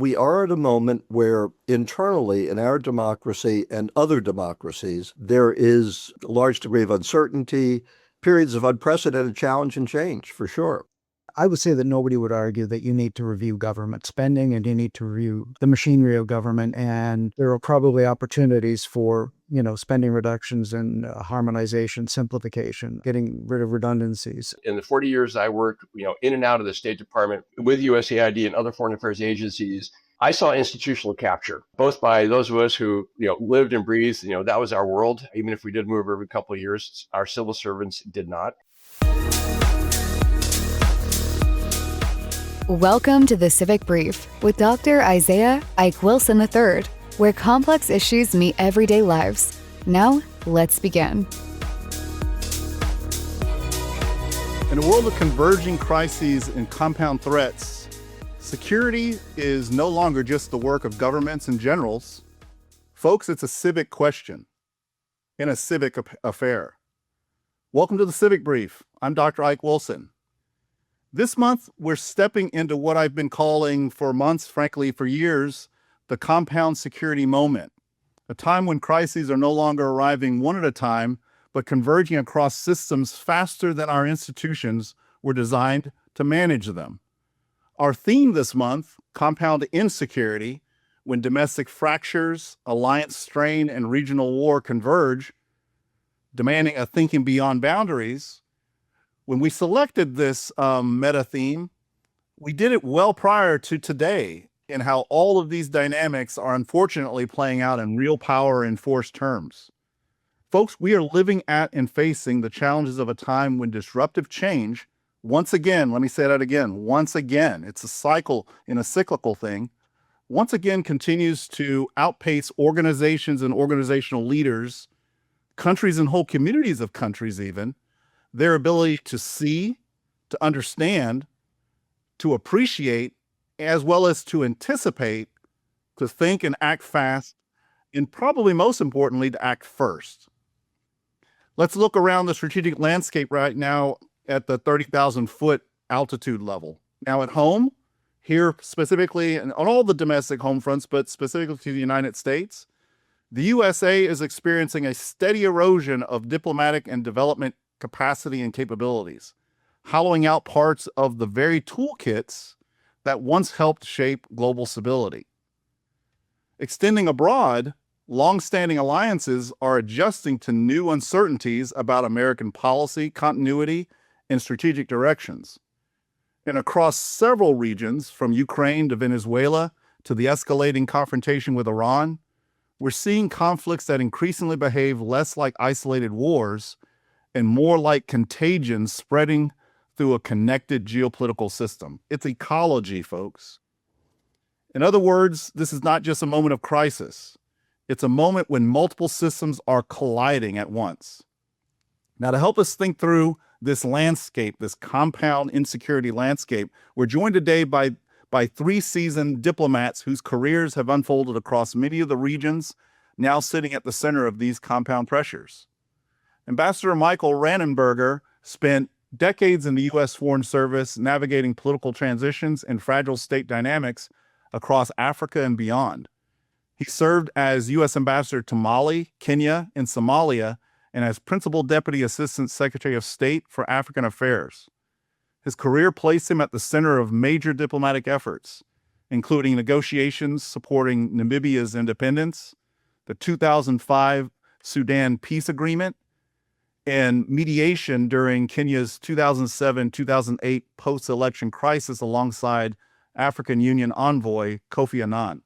We are at a moment where internally in our democracy and other democracies, there is a large degree of uncertainty, periods of unprecedented challenge and change, for sure. I would say that nobody would argue that you need to review government spending and you need to review the machinery of government. And there are probably opportunities for, spending reductions and harmonization, simplification, getting rid of redundancies. In the 40 years I worked, in and out of the State Department with USAID and other foreign affairs agencies, I saw institutional capture, both by those of us who, lived and breathed, that was our world. Even if we did move every couple of years, our civil servants did not. Welcome to the Civic Brief with Dr. Isaiah Ike Wilson III, where complex issues meet everyday lives. Now, let's begin. In a world of converging crises and compound threats, security is no longer just the work of governments and generals. Folks, it's a civic question and a civic affair. Welcome to the Civic Brief. I'm Dr. Ike Wilson. This month, we're stepping into what I've been calling for months, frankly, for years, the compound security moment, a time when crises are no longer arriving one at a time, but converging across systems faster than our institutions were designed to manage them. Our theme this month, compound insecurity, when domestic fractures, alliance strain, and regional war converge, demanding a thinking beyond boundaries. When we selected this meta theme, we did it well prior to today in how all of these dynamics are unfortunately playing out in real power and force terms. Folks, we are living at and facing the challenges of a time when disruptive change, once again, let me say that again, once again, it's a cycle in a cyclical thing, once again continues to outpace organizations and organizational leaders, countries and whole communities of countries even, their ability to see, to understand, to appreciate, as well as to anticipate, to think and act fast, and probably most importantly, to act first. Let's look around the strategic landscape right now at the 30,000-foot altitude level. Now at home, here specifically, and on all the domestic home fronts, but specifically to the United States, the USA is experiencing a steady erosion of diplomatic and development capacity and capabilities, hollowing out parts of the very toolkits that once helped shape global stability. Extending abroad, long-standing alliances are adjusting to new uncertainties about American policy, continuity, and strategic directions. And across several regions, from Ukraine to Venezuela to the escalating confrontation with Iran, we're seeing conflicts that increasingly behave less like isolated wars and more like contagion spreading through a connected geopolitical system. It's ecology, folks. In other words, this is not just a moment of crisis. It's a moment when multiple systems are colliding at once. Now, to help us think through this landscape, this compound insecurity landscape, we're joined today by three seasoned diplomats whose careers have unfolded across many of the regions now sitting at the center of these compound pressures. Ambassador Michael Ranneberger spent decades in the U.S. Foreign Service navigating political transitions and fragile state dynamics across Africa and beyond. He served as U.S. Ambassador to Mali, Kenya, and Somalia, and as Principal Deputy Assistant Secretary of State for African Affairs. His career placed him at the center of major diplomatic efforts, including negotiations supporting Namibia's independence, the 2005 Sudan peace agreement, and mediation during Kenya's 2007-2008 post-election crisis alongside African Union envoy Kofi Annan.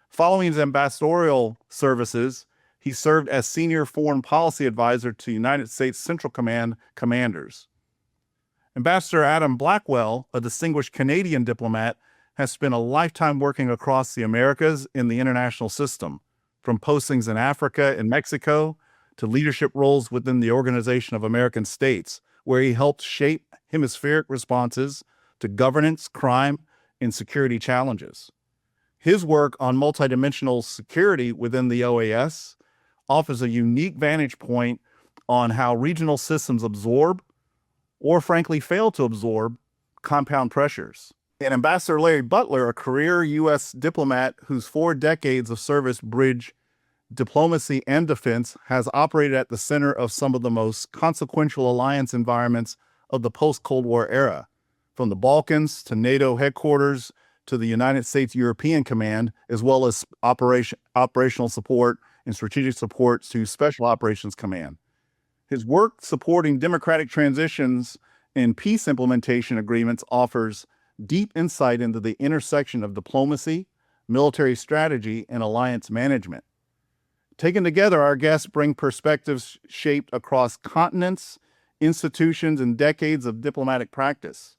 Following his ambassadorial services, he served as senior foreign policy advisor to United States Central Command commanders. Ambassador Adam Blackwell, a distinguished Canadian diplomat, has spent a lifetime working across the Americas in the international system, from postings in Africa and Mexico to leadership roles within the Organization of American States, where he helped shape hemispheric responses to governance, crime, and security challenges. His work on multidimensional security within the OAS offers a unique vantage point on how regional systems absorb, or frankly fail to absorb, compound pressures. And Ambassador Larry Butler, a career U.S. diplomat whose 4 decades of service bridge diplomacy and defense, has operated at the center of some of the most consequential alliance environments of the post-Cold War era, from the Balkans to NATO headquarters to the United States European Command, as well as operational support and strategic support to Special Operations Command. His work supporting democratic transitions and peace implementation agreements offers deep insight into the intersection of diplomacy, military strategy, and alliance management. Taken together, our guests bring perspectives shaped across continents, institutions, and decades of diplomatic practice.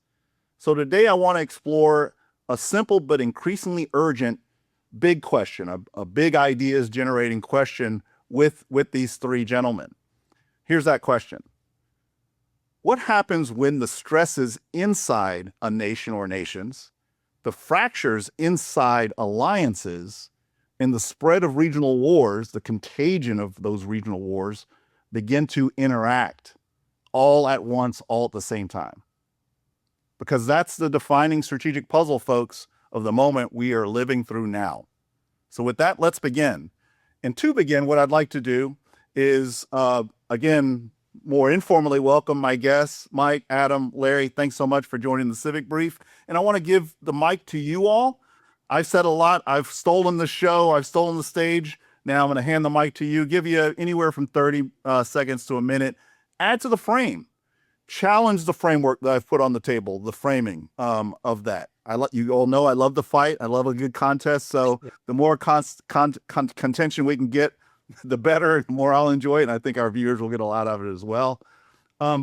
So today I want to explore a simple but increasingly urgent big question, a big ideas generating question with these 3 gentlemen. Here's that question. What happens when the stresses inside a nation or nations, the fractures inside alliances, and the spread of regional wars, the contagion of those regional wars, begin to interact all at once, all at the same time? Because that's the defining strategic puzzle, folks, of the moment we are living through now. So with that, let's begin. And to begin, what I'd like to do is, again, more informally welcome my guests, Mike, Adam, Larry. Thanks so much for joining the Civic Brief. And I want to give the mic to you all. I've said a lot. I've stolen the show. I've stolen the stage. Now I'm going to hand the mic to you, give you anywhere from 30 seconds to a minute. Add to the frame. Challenge the framework that I've put on the table, the framing of that. You all know I love the fight. I love a good contest. So the more contention we can get, the better, the more I'll enjoy it. And I think our viewers will get a lot out of it as well.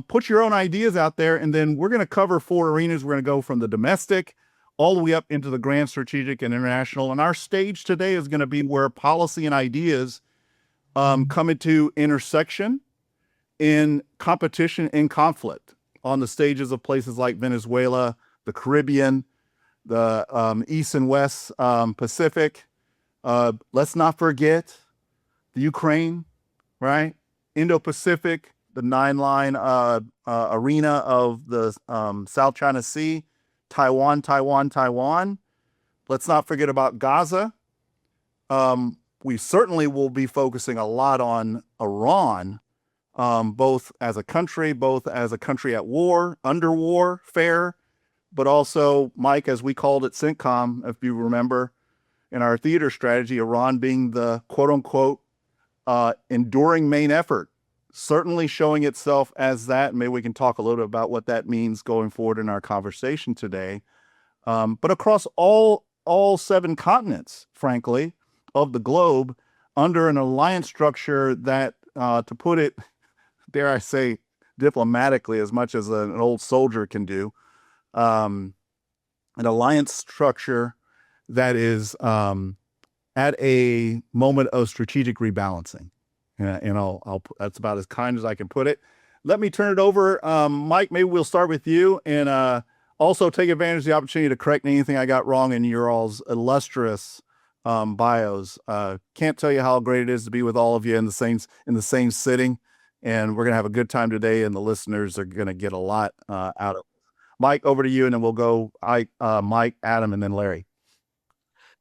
Put your own ideas out there. And then we're going to cover 4 arenas. We're going to go from the domestic all the way up into the grand strategic and international. And our stage today is going to be where policy and ideas come into intersection in competition and conflict on the stages of places like Venezuela, the Caribbean, the East and West Pacific. Let's not forget the Ukraine, right? Indo-Pacific, the 9-line arena of the South China Sea, Taiwan. Let's not forget about Gaza. We certainly will be focusing a lot on Iran, both as a country at war, under warfare, but also, Mike, as we called it, CENTCOM, if you remember, in our theater strategy, Iran being the quote-unquote enduring main effort, certainly showing itself as that. Maybe we can talk a little bit about what that means going forward in our conversation today. But across all 7 continents, frankly, of the globe, under an alliance structure that, to put it, dare I say, diplomatically, as much as an old soldier can do, an alliance structure that is at a moment of strategic rebalancing. And I'll that's about as kind as I can put it. Let me turn it over. Mike, maybe we'll start with you, and also take advantage of the opportunity to correct anything I got wrong in your all's illustrious bios. Can't tell you how great it is to be with all of you in the same sitting, and we're gonna have a good time today, and the listeners are gonna get a lot out of it. Mike, over to you, and then we'll go Mike, Adam, and then Larry.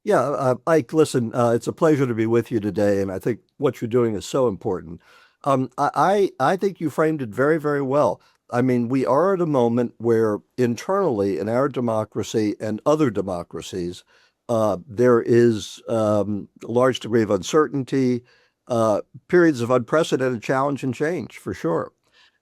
Yeah, Ike, listen, it's a pleasure to be with you today, and I think what you're doing is so important. I think you framed it very, very well. I mean, we are at a moment where internally in our democracy and other democracies, there is a large degree of uncertainty, periods of unprecedented challenge and change, for sure.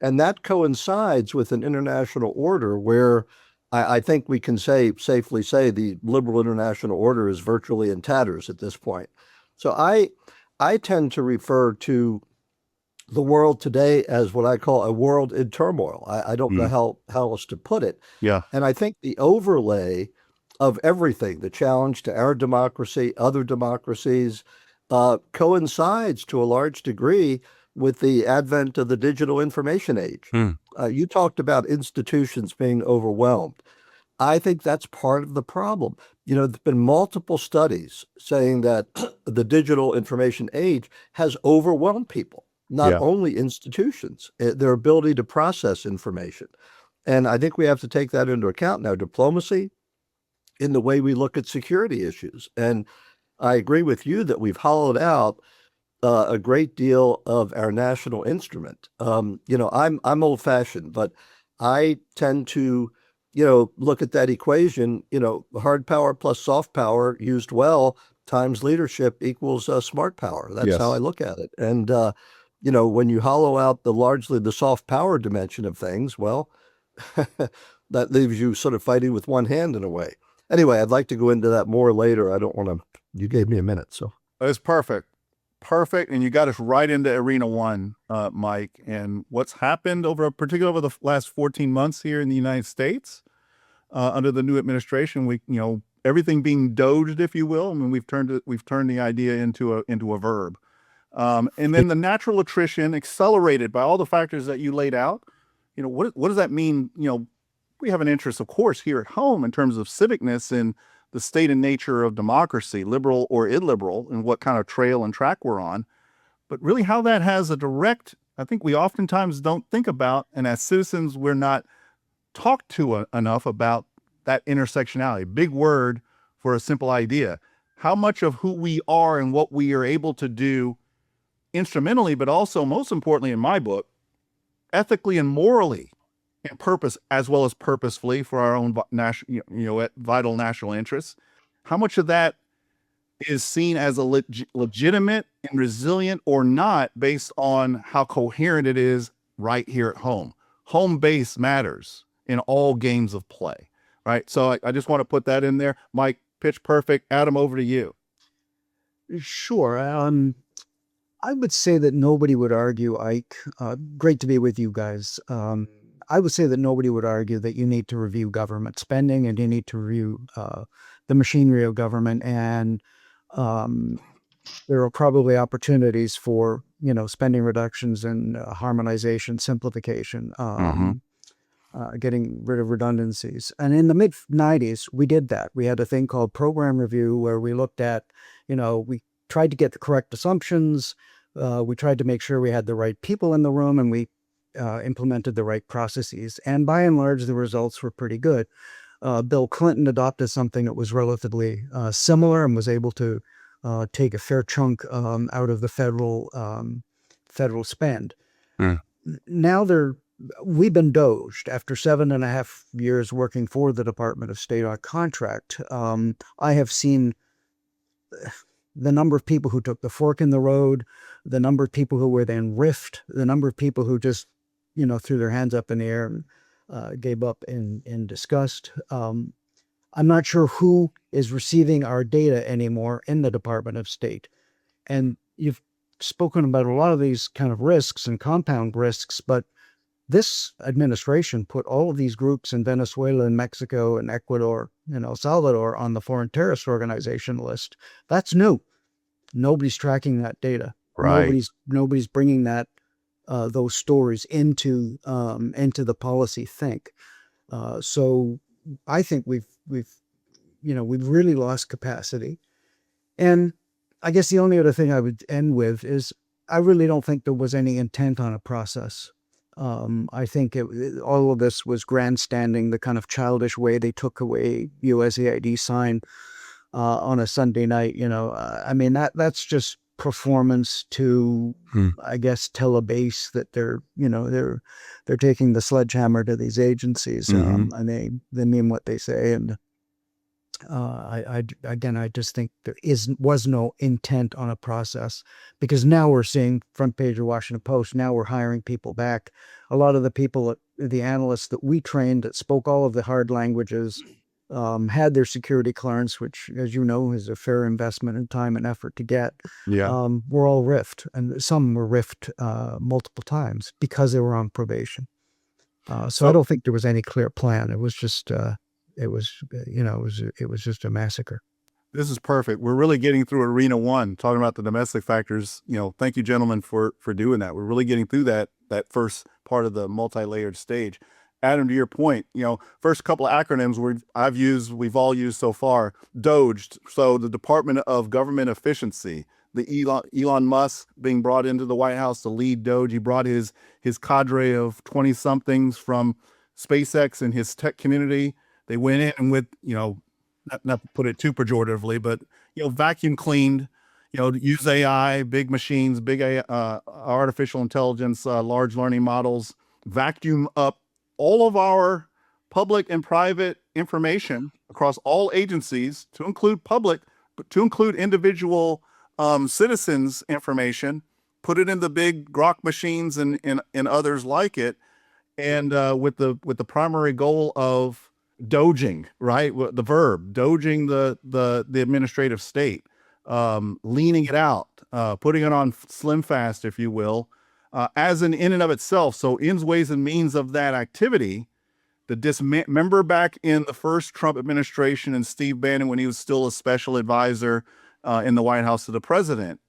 And that coincides with an international order where I think we can safely say the liberal international order is virtually in tatters at this point. So I tend to refer to the world today as what I call a world in turmoil. I don't know how else to put it. Yeah. And I think the overlay of everything, the challenge to our democracy, other democracies, coincides to a large degree with the advent of the digital information age. You talked about institutions being overwhelmed. I think that's part of the problem. You know, there's been multiple studies saying that the digital information age has overwhelmed people, not only institutions, their ability to process information. And I think we have to take that into account. Now, diplomacy, in the way we look at security issues. And I agree with you that we've hollowed out a great deal of our national instrument. I'm old-fashioned, but I tend to, look at that equation. Hard power plus soft power used well times leadership equals smart power. That's how I Yes. look at it. And when you hollow out largely the soft power dimension of things, well, that leaves you sort of fighting with one hand in a way. Anyway, I'd like to go into that more later. I don't want to. You gave me a minute, so. It's perfect. Perfect. And you got us right into Arena One, Mike, and what's happened particularly over the last 14 months here in the United States under the new administration. Everything being doged, if you will. I mean, we've turned the idea into a verb. And then the natural attrition accelerated by all the factors that you laid out. What does that mean? We have an interest, of course, here at home in terms of civicness and the state and nature of democracy, liberal or illiberal, and what kind of trail and track we're on. But really how that has a direct, I think we oftentimes don't think about, and as citizens, we're not talked to enough about that intersectionality. Big word for a simple idea. How much of who we are and what we are able to do instrumentally, but also most importantly in my book, ethically and morally and purpose, as well as purposefully for our own vital national interests. How much of that is seen as a legitimate and resilient or not based on how coherent it is right here at home. Home base matters in all games of play, right? So I just want to put that in there. Mike, pitch perfect. Adam, over to you. Sure. I would say that nobody would argue, Ike. Great to be with you guys. I would say that nobody would argue that you need to review government spending and you need to review the machinery of government. And there are probably opportunities for, spending reductions and harmonization, simplification, getting rid of redundancies. And in the mid-90s, we did that. We had a thing called program review where we looked at, we tried to get the correct assumptions. We tried to make sure we had the right people in the room, and we implemented the right processes. And by and large, the results were pretty good. Bill Clinton adopted something that was relatively similar and was able to take a fair chunk out of the federal spend. Now we've been doged after 7.5 years working for the Department of State on contract. I have seen the number of people who took the fork in the road, the number of people who were then riffed, the number of people who just, threw their hands up in the air and gave up in disgust. I'm not sure who is receiving our data anymore in the Department of State. And you've spoken about a lot of these kind of risks and compound risks, but this administration put all of these groups in Venezuela and Mexico and Ecuador and El Salvador on the foreign terrorist organization list. That's new. Nobody's tracking that data. Right. Nobody's bringing those stories into the policy think. So I think we've really lost capacity. And I guess the only other thing I would end with is I really don't think there was any intent on a process. I think all of this was grandstanding, the kind of childish way they took away USAID sign on a Sunday night. That's just performance to, I guess, tell a base that they're taking the sledgehammer to these agencies, and they mean what they say. And I just think there was no intent on a process, because now we're seeing front page of Washington Post. Now we're hiring people back. A lot of the people, the analysts that we trained that spoke all of the hard languages, had their security clearance, which, as you know, is a fair investment in time and effort to get. Yeah. Were all riffed, and some were riffed multiple times because they were on probation. So I don't think there was any clear plan. It was just. It was just a massacre. This is perfect. We're really getting through Arena One, talking about the domestic factors. Thank you, gentlemen, for doing that. We're really getting through that first part of the multi-layered stage. Adam, to your point, first couple of acronyms we've all used so far. DOGE, so the Department of Government Efficiency. The Elon Musk being brought into the White House to lead DOGE. He brought his cadre of 20-somethings from SpaceX and his tech community. They went in with, not to put it too pejoratively, but vacuum cleaned, use AI, big machines, big artificial intelligence, large learning models, vacuum up all of our public and private information across all agencies, to include public, but to include individual citizens' information, put it in the big grok machines and others like it, and with the primary goal of doging, right? The verb doging the administrative state, leaning it out, putting it on slim fast, if you will, as an in and of itself. So ends, ways, and means of that activity. Remember back in the first Trump administration and Steve Bannon, when he was still a special advisor in the White House to the president,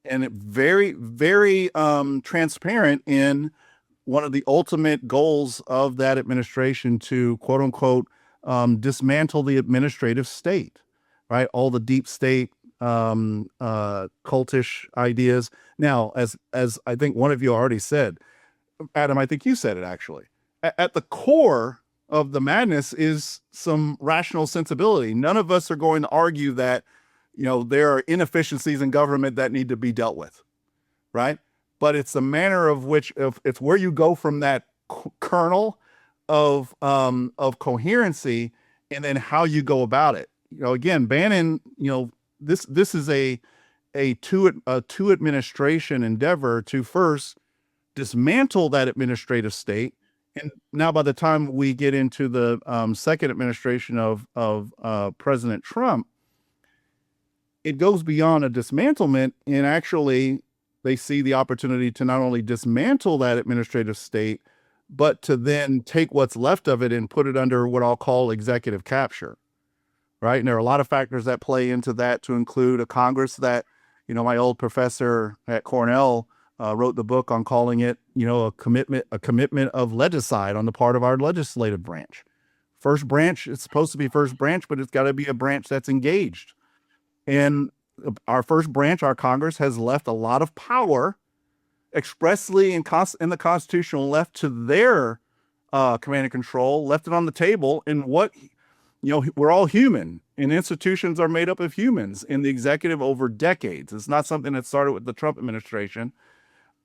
and it very, very transparent in one of the ultimate goals of that administration to, quote unquote, dismantle the administrative state, right? All the deep state, cultish ideas. Now, as I think one of you already said, Adam, I think you said it actually, at the core of the madness is some rational sensibility. None of us are going to argue that, there are inefficiencies in government that need to be dealt with, right? But it's the manner of which, it's where you go from that kernel of coherency, and then how you go about it. Again, Bannon, this is a two administration endeavor to first dismantle that administrative state. And now, by the time we get into the second administration of President Trump, it goes beyond a dismantlement, and actually they see the opportunity to not only dismantle that administrative state, but to then take what's left of it and put it under what I'll call executive capture, right? And there are a lot of factors that play into that, to include a Congress that, my old professor at Cornell wrote the book on calling it, a commitment of legicide on the part of our legislative branch. First branch, it's supposed to be first branch, but it's got to be a branch that's engaged. And our first branch, our Congress, has left a lot of power expressly in the Constitution, left to their command and control, left it on the table. And we're all human, and institutions are made up of humans. In the executive, over decades, it's not something that started with the Trump administration,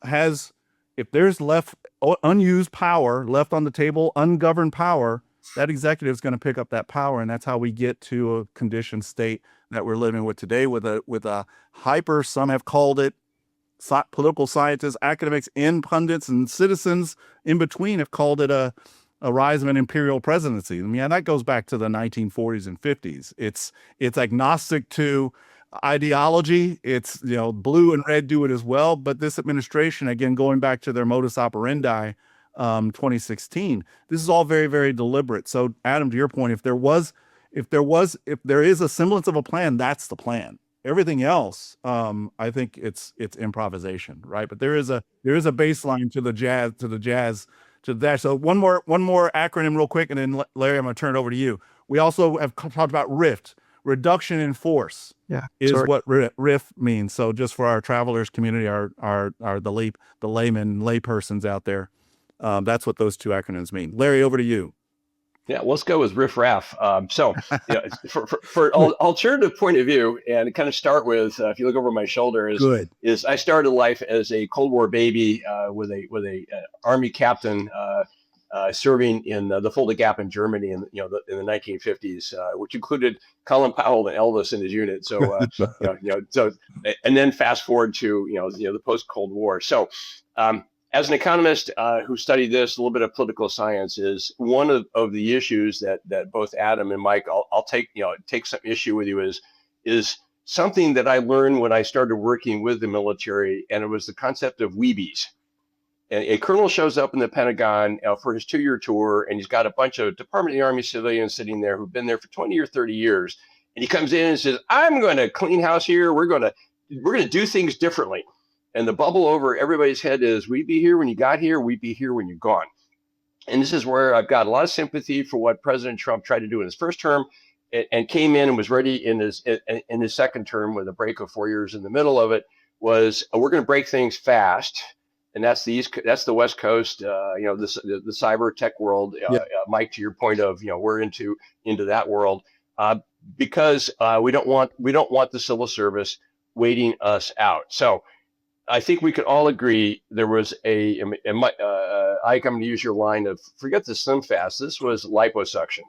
if there's left unused power left on the table, ungoverned power, that executive is going to pick up that power. And that's how we get to a conditioned state that we're living with today, with a hyper, some have called it, political scientists, academics, and pundits and citizens in between have called it a rise of an imperial presidency. I mean, that goes back to the 1940s and 50s. It's agnostic to ideology. It's, blue and red do it as well. But this administration, again, going back to their modus operandi, 2016, this is all very, very deliberate. So, Adam, to your point, if there is a semblance of a plan, that's the plan. Everything else, I think it's improvisation, right? But there is a baseline to that. So one more acronym real quick, and then Larry, I'm going to turn it over to you. We also have talked about RIFT, reduction in force. What RIF means. So just for our travelers community, our the laypersons out there, that's what those two acronyms mean. Larry, over to you. Yeah, let's go with riff-raff. For alternative point of view, and kind of start with, if you look over my shoulder, is I started life as a Cold War baby with a Army captain serving in the Fulda Gap in Germany in the 1950s, which included Colin Powell and Elvis in his unit. So and then fast forward to the post-Cold War. So. As an economist who studied this, a little bit of political science is one of the issues that both Adam and Mike, I'll take some issue with you is something that I learned when I started working with the military, and it was the concept of weebies. And a colonel shows up in the Pentagon for his 2-year tour, and he's got a bunch of Department of the Army civilians sitting there who've been there for 20 or 30 years, and he comes in and says, "I'm going to clean house here. We're going to do things differently." And the bubble over everybody's head is, "We be here when you got here, we be here when you're gone." And this is where I've got a lot of sympathy for what President Trump tried to do in his first term, and came in and was ready in his second term with a break of 4 years in the middle of it. Was we're going to break things fast, and that's the West Coast, the cyber tech world. Mike, to your point of we're into that world. because we don't want the civil service waiting us out. So I think we could all agree there was Ike, I'm going to use your line of forget the Slim Fast. This was liposuction.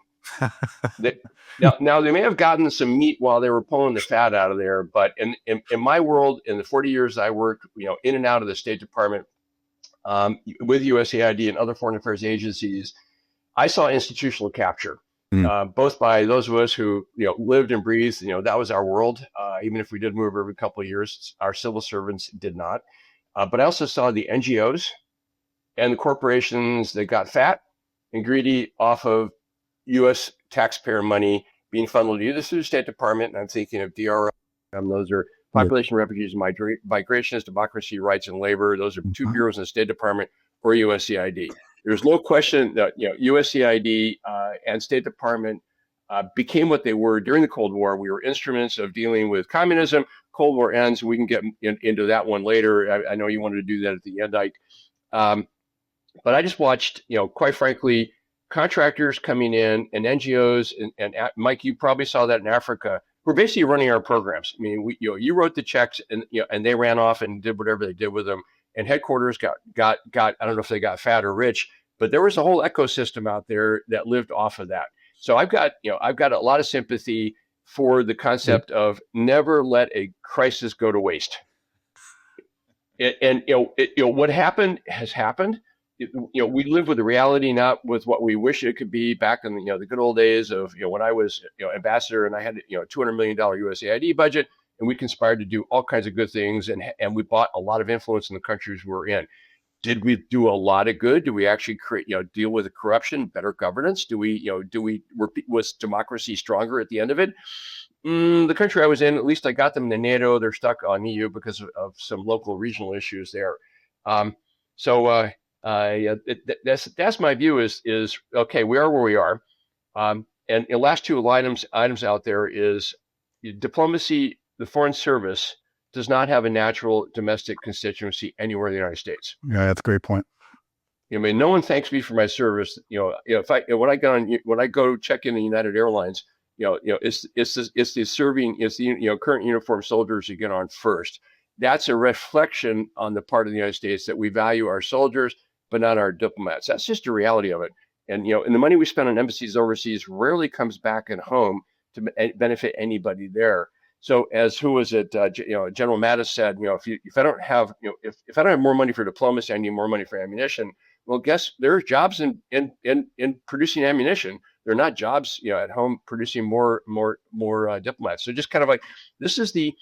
Now they may have gotten some meat while they were pulling the fat out of there, but in my world, in the 40 years I worked, in and out of the State Department, with USAID and other foreign affairs agencies, I saw institutional capture, both by those of us who lived and breathed. That was our world. Even if we did move every couple of years, our civil servants did not. But I also saw the NGOs and the corporations that got fat and greedy off of U.S. taxpayer money being funneled either through the State Department, and I'm thinking of DRO. Those are population, refugees, migrations, democracy, rights, and labor. Those are two bureaus in the State Department, or USAID. There's no question that USAID and State Department became what they were during the Cold War. We were instruments of dealing with communism. Cold War ends. We can get into that one later. I know you wanted to do that at the end, Ike. But I just watched, quite frankly, contractors coming in and NGOs and Mike, you probably saw that in Africa. We're basically running our programs. I mean, you wrote the checks and and they ran off and did whatever they did with them. And headquarters got I don't know if they got fat or rich, but there was a whole ecosystem out there that lived off of that. So I've got a lot of sympathy for the concept of never let a crisis go to waste. What happened has happened. We live with the reality, not with what we wish it could be back in the good old days of when I was ambassador and I had $200 million USAID budget, and we conspired to do all kinds of good things, and we bought a lot of influence in the countries we're in. Did we do a lot of good? Do we actually create deal with the corruption, better governance? Was democracy stronger at the end of it? The country I was in, at least I got them to NATO. They're stuck on EU because of some local regional issues there. That's my view is okay. We are where we are, and the last two items out there is diplomacy. The Foreign Service does not have a natural domestic constituency anywhere in the United States. Yeah, that's a great point. I mean, no one thanks me for my service. When I go check in the United Airlines, it's the current uniformed soldiers who get on first. That's a reflection on the part of the United States that we value our soldiers, but not our diplomats. That's just the reality of it. And and the money we spend on embassies overseas rarely comes back at home to benefit anybody there. So as who was it? General Mattis said, if I don't have if I don't have more money for diplomacy, I need more money for ammunition. Well, guess there's jobs in producing ammunition. They're not jobs at home producing more diplomats. So just kind of like this is the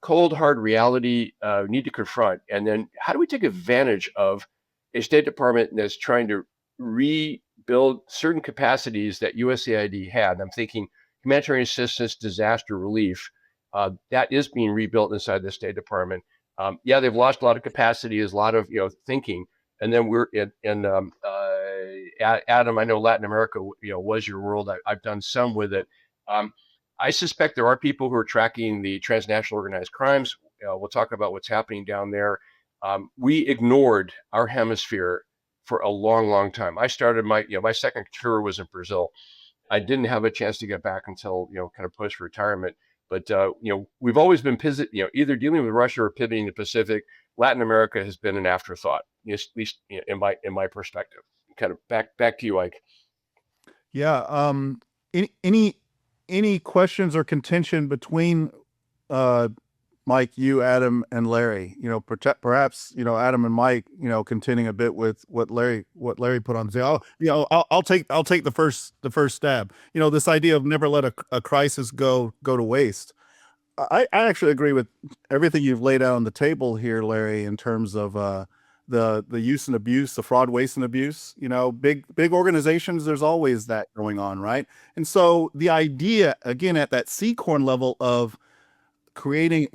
cold hard reality we need to confront. And then how do we take advantage of a State Department that's trying to rebuild certain capacities that USAID had? And I'm thinking humanitarian assistance, disaster relief. That is being rebuilt inside the State Department. They've lost a lot of capacity, there's a lot of thinking, and then we're in Adam. I know Latin America, was your world. I've done some with it. I suspect there are people who are tracking the transnational organized crimes. We'll talk about what's happening down there. We ignored our hemisphere for a long, long time. I started my second tour was in Brazil. I didn't have a chance to get back until kind of post retirement. But we've always been either dealing with Russia or pivoting to Pacific. Latin America has been an afterthought, at least in my perspective. Kind of back to you, Ike. Yeah. Any questions or contention between Mike, you, Adam, and Larry? Perhaps Adam and Mike, contending a bit with what Larry put on. I'll take the first stab. This idea of never let a crisis go to waste. I actually agree with everything you've laid out on the table here, Larry, in terms of the use and abuse, the fraud, waste, and abuse. Big organizations, there's always that going on, right? And so the idea, again, at that C-corn level of creating,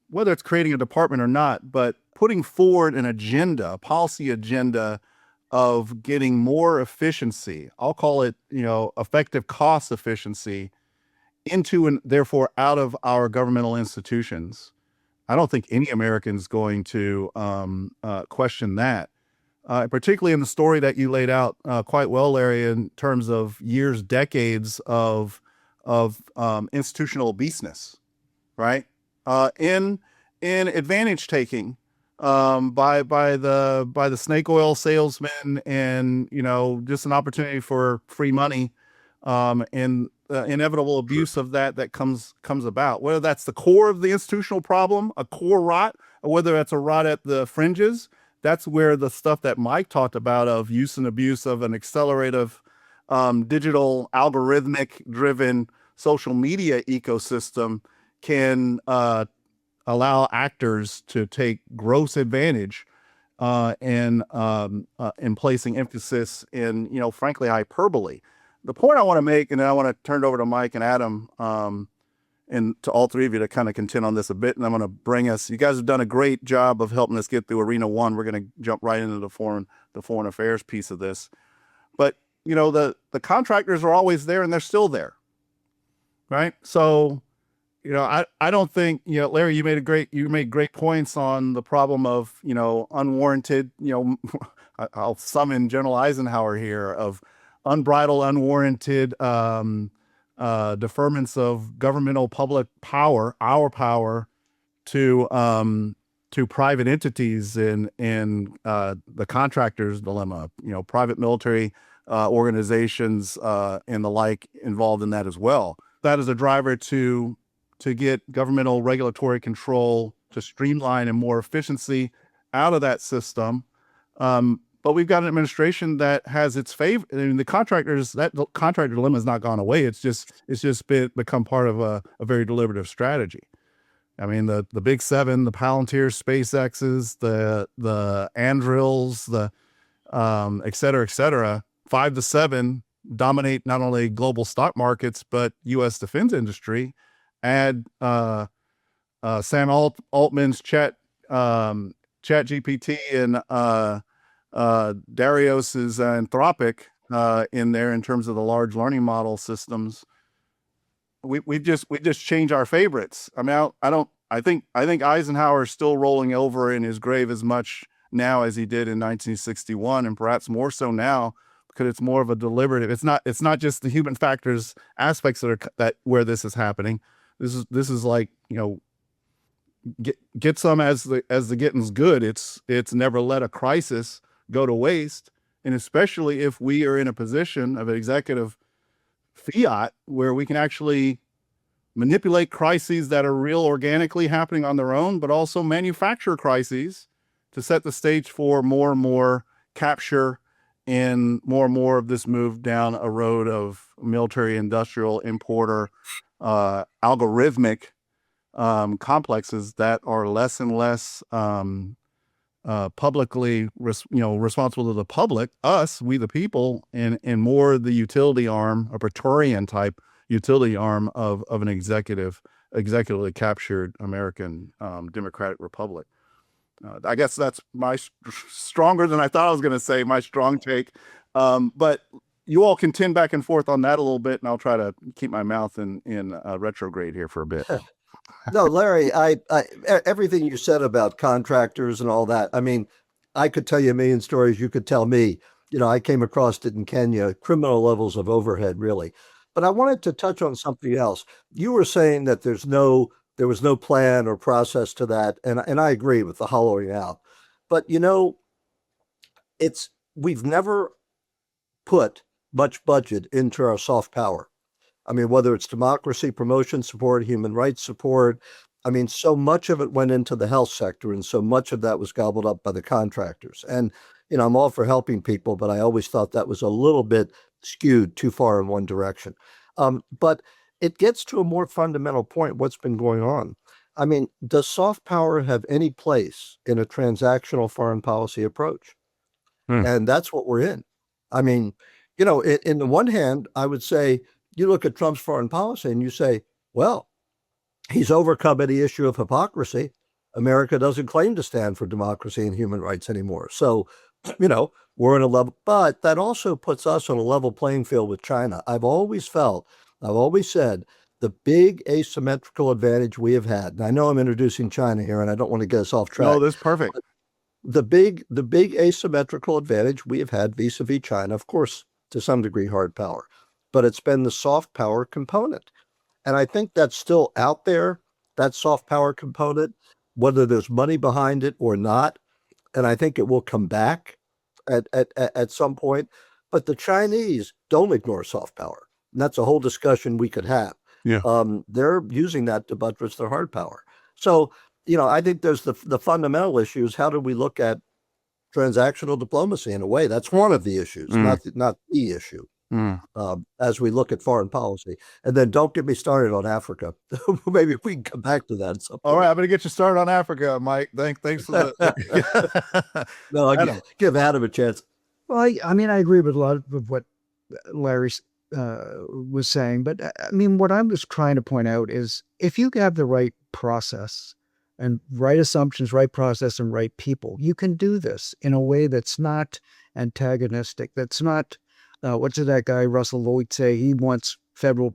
whether it's creating a department or not, but putting forward an agenda, a policy agenda of getting more efficiency. I'll call it, effective cost efficiency into and therefore out of our governmental institutions. I don't think any American's going to question that, particularly in the story that you laid out quite well, Larry, in terms of years, decades of institutional obeseness, right? In advantage taking by the snake oil salesmen, and just an opportunity for free money, and inevitable abuse of that comes about. Whether that's the core of the institutional problem, a core rot, or whether that's a rot at the fringes, that's where the stuff that Mike talked about of use and abuse of an accelerative, digital, algorithmic driven social media ecosystem can allow actors to take gross advantage in placing emphasis in, frankly, hyperbole. The point I want to make, and then I want to turn it over to Mike and Adam, and to all three of you to kind of contend on this a bit. And I'm going to bring us, you guys have done a great job of helping us get through Arena 1. We're going to jump right into the foreign affairs piece of this. But, the contractors are always there, and they're still there, right? So, I don't think, Larry, you made great points on the problem of, unwarranted, I'll summon General Eisenhower here, of unbridled, unwarranted deferments of governmental public power, our power, to private entities in the contractor's dilemma, private military organizations and the like involved in that as well. That is a driver to get governmental regulatory control, to streamline and more efficiency out of that system. But we've got an administration that has its favor. I mean, the contractor dilemma has not gone away. It's just become part of a very deliberative strategy. I mean, the Big Seven, the Palantirs, SpaceX's, the Andrils, the et cetera, 5 to 7 dominate not only global stock markets but U.S. defense industry. Add Sam Altman's Chat GPT and Darius's Anthropic in there in terms of the large learning model systems. We just change our favorites. I mean, I think Eisenhower is still rolling over in his grave as much now as he did in 1961, and perhaps more so now because it's more of a deliberative. It's not just the human factors aspects that where this is happening. This is like, get some as the getting's good. It's never let a crisis go to waste, and especially if we are in a position of an executive fiat where we can actually manipulate crises that are real organically happening on their own, but also manufacture crises to set the stage for more and more capture and more of this move down a road of military industrial importer algorithmic complexes that are less and less publicly responsible to the public, us, we the people, and more the utility arm, a Praetorian type utility arm of an executively captured American democratic republic. I guess that's my stronger than I thought I was going to say, my strong take. But you all contend back and forth on that a little bit, and I'll try to keep my mouth in retrograde here for a bit. No, Larry, I everything you said about contractors and all that, I mean, I could tell you a million stories. You could tell me, I came across it in Kenya, criminal levels of overhead, really. But I wanted to touch on something else. You were saying that there was no plan or process to that. And I agree with the hollowing out. But, we've never put much budget into our soft power. I mean, whether it's democracy promotion support, human rights support, I mean, so much of it went into the health sector, and so much of that was gobbled up by the contractors. And, I'm all for helping people, but I always thought that was a little bit skewed too far in one direction. But it gets to a more fundamental point, what's been going on. I mean, does soft power have any place in a transactional foreign policy approach? And that's what we're in. I mean, in the one hand, I would say, you look at Trump's foreign policy and you say, well, he's overcome any issue of hypocrisy. America doesn't claim to stand for democracy and human rights anymore. So, we're in a level, but that also puts us on a level playing field with China. I've always said the big asymmetrical advantage we have had, and I know I'm introducing China here and I don't want to get us off track. No, that's perfect. The big asymmetrical advantage we have had vis-a-vis China, of course, to some degree, hard power. but it's been the soft power component. And I think that's still out there, that soft power component, whether there's money behind it or not. And I think it will come back at some point. But the Chinese don't ignore soft power. And that's a whole discussion we could have. Yeah. They're using that to buttress their hard power. So, I think there's the fundamental issues. How do we look at transactional diplomacy in a way? That's one of the issues, not the issue. As we look at foreign policy. And then don't get me started on Africa. Maybe we can come back to that at some point. All right, I'm going to get you started on Africa, Mike. Thanks for the. No, give Adam a chance. Well, I mean, I agree with a lot of what Larry was saying, but I mean, what I was trying to point out is if you have the right process and right assumptions, right process, and right people, you can do this in a way that's not antagonistic, that's not, what did that guy Russell Lloyd say? He wants federal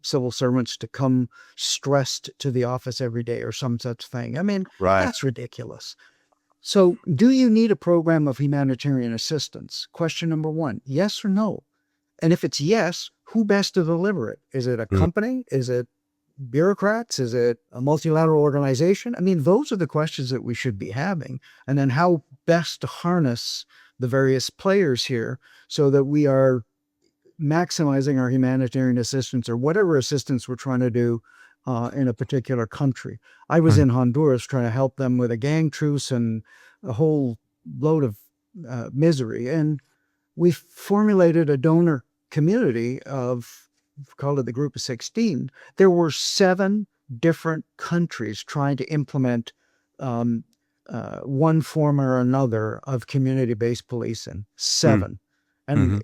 civil servants to come stressed to the office every day or some such thing. I mean, that's ridiculous. So do you need a program of humanitarian assistance? Question number one, yes or no? And if it's yes, who best to deliver it? Is it a company? Is it bureaucrats? Is it a multilateral organization? I mean, those are the questions that we should be having. And then how best to harness the various players here so that we are maximizing our humanitarian assistance or whatever assistance we're trying to do in a particular country. I was in Honduras trying to help them with a gang truce and a whole load of misery. And we formulated a donor community of, called it the Group of 16. There were 7 different countries trying to implement one form or another of community-based policing. 7. And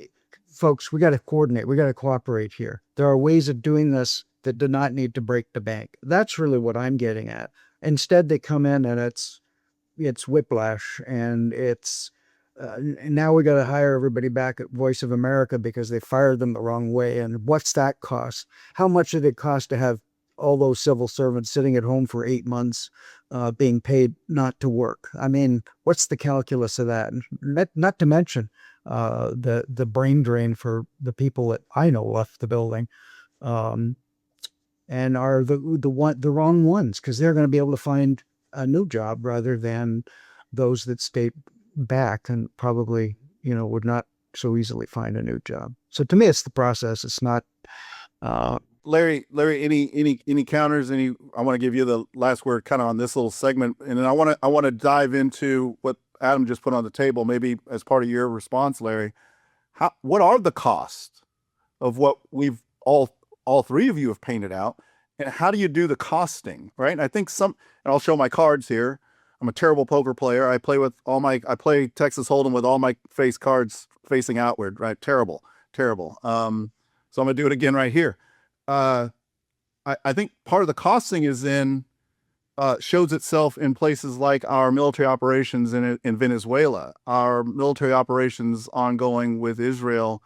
folks, we got to coordinate. We got to cooperate here. There are ways of doing this that do not need to break the bank. That's really what I'm getting at. Instead, they come in and it's whiplash, and it's now we got to hire everybody back at Voice of America because they fired them the wrong way. And what's that cost? How much did it cost to have all those civil servants sitting at home for 8 months being paid not to work? I mean, what's the calculus of that? Not to mention the brain drain for the people that I know left the building. And are the wrong ones, because they're going to be able to find a new job rather than those that stay back and probably, would not so easily find a new job. So to me, it's the process. It's not. Larry, any counters? I want to give you the last word kind of on this little segment, and then I want to dive into what Adam just put on the table, maybe as part of your response, Larry. What are the costs of what we've all 3 of you have painted out, and how do you do the costing, right? And I think and I'll show my cards here. I'm a terrible poker player. I play Texas Hold'em with all my face cards facing outward, right? Terrible. So I'm gonna do it again right here. I think part of the costing is shows itself in places like our military operations in Venezuela, our military operations ongoing with Israel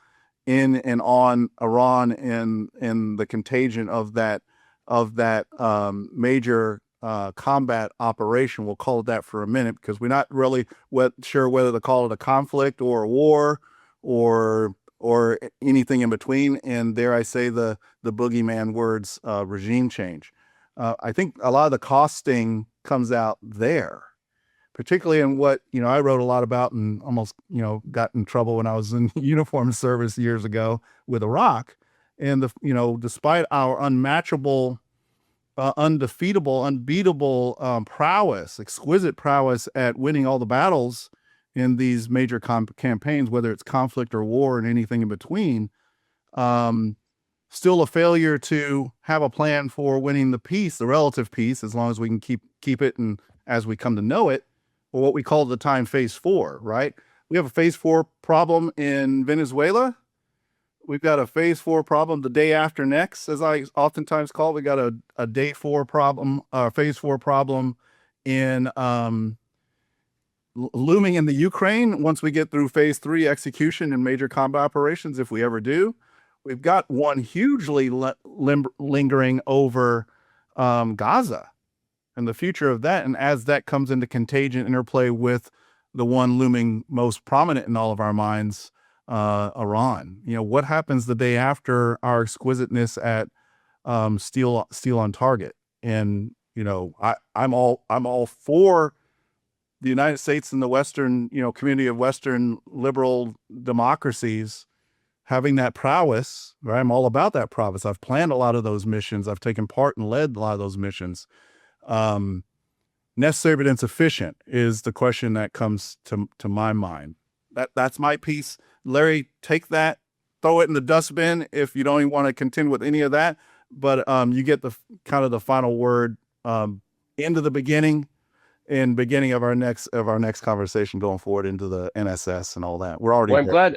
in and on Iran, and the contagion of that major combat operation. We'll call it that for a minute because we're not really sure whether to call it a conflict or a war or anything in between. And dare I say the boogeyman words, regime change. I think a lot of the costing comes out there, particularly in what, I wrote a lot about and almost, got in trouble when I was in uniform service years ago with Iraq. And despite our unmatchable, undefeatable, unbeatable prowess, exquisite prowess at winning all the battles in these major campaigns, whether it's conflict or war and anything in between, still a failure to have a plan for winning the peace, the relative peace, as long as we can keep it and as we come to know it, or what we call at the time phase 4, right? We have a phase 4 problem in Venezuela. We've got a phase 4 problem the day after next, as I oftentimes call it. We got a day 4 problem, phase 4 problem in looming in the Ukraine. Once we get through phase 3 execution and major combat operations, if we ever do, we've got one hugely lingering over Gaza and the future of that. And as that comes into contagion interplay with the one looming most prominent in all of our minds, Iran? What happens the day after our exquisiteness at steel on target? And I'm all for the United States and the Western community of Western liberal democracies having that prowess. Right? I'm all about that prowess. I've planned a lot of those missions. I've taken part and led a lot of those missions. Necessary but insufficient is the question that comes to my mind. That's my piece. Larry, take that, throw it in the dustbin if you don't even want to contend with any of that. But you get the kind of the final word, end of the beginning and beginning of our next conversation going forward into the NSS and all that. We're already. Well,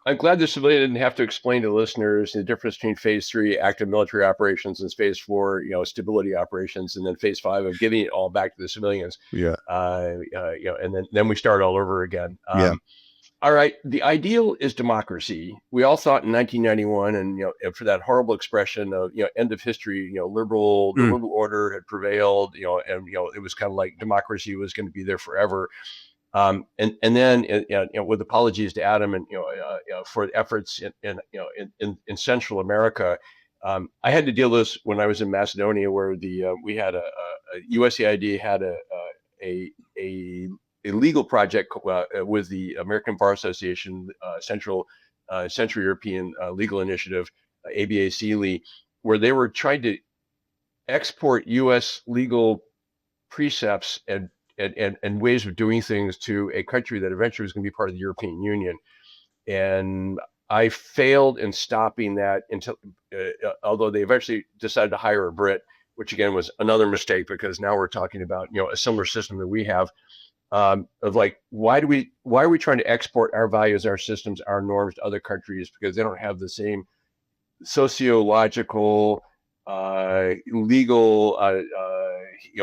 I'm glad the civilian didn't have to explain to listeners the difference between phase 3 active military operations and phase 4, stability operations, and then phase 5 of giving it all back to the civilians. Yeah. And then we start all over again. Yeah. All right. The ideal is democracy. We all thought in 1991, and for that horrible expression of end of history, the liberal order had prevailed, and it was kind of like democracy was going to be there forever. And then with apologies to Adam and for the efforts in Central America, I had to deal with this when I was in Macedonia, where we had a USAID had a legal project with the American Bar Association, Central European Legal Initiative, ABA-CELI, where they were trying to export U.S. legal precepts and ways of doing things to a country that eventually was going to be part of the European Union. And I failed in stopping that until, although they eventually decided to hire a Brit, which again was another mistake, because now we're talking about, a similar system that we have, of like, why are we trying to export our values, our systems, our norms to other countries? Because they don't have the same sociological, legal,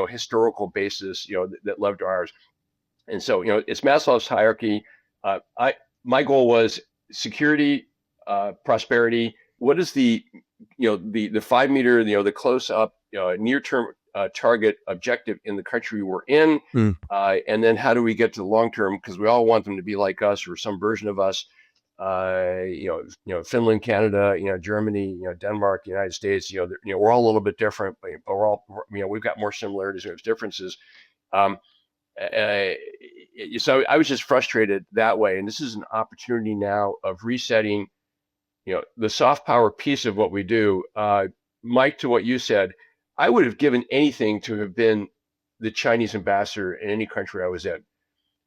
historical basis, that led to ours. And so, it's Maslow's hierarchy. My goal was security, prosperity. What is the 5 meter, the close up, near term target objective in the country we're in, and then how do we get to the long term? Because we all want them to be like us or some version of us. Finland, Canada, Germany, Denmark, the United States, we're all a little bit different, but we're all, we've got more similarities than differences. So I was just frustrated that way. And this is an opportunity now of resetting, the soft power piece of what we do. Mike, to what you said, I would have given anything to have been the Chinese ambassador in any country I was in.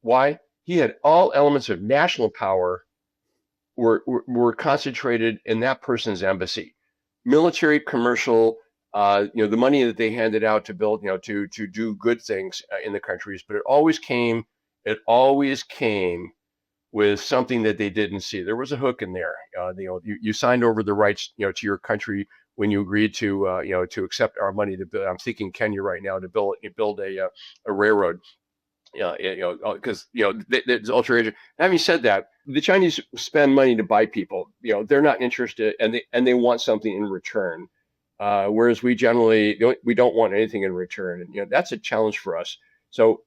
Why? He had all elements of national power were concentrated in that person's embassy, military, commercial, the money that they handed out to build, to do good things in the countries, but it always came with something that they didn't see. There was a hook in there. You signed over the rights, to your country when you agreed to, to accept our money to build. I'm thinking Kenya right now to build a railroad. Because there's ultra. Having said that, the Chinese spend money to buy people. They're not interested, and they want something in return. Whereas we generally we don't want anything in return, and that's a challenge for us. So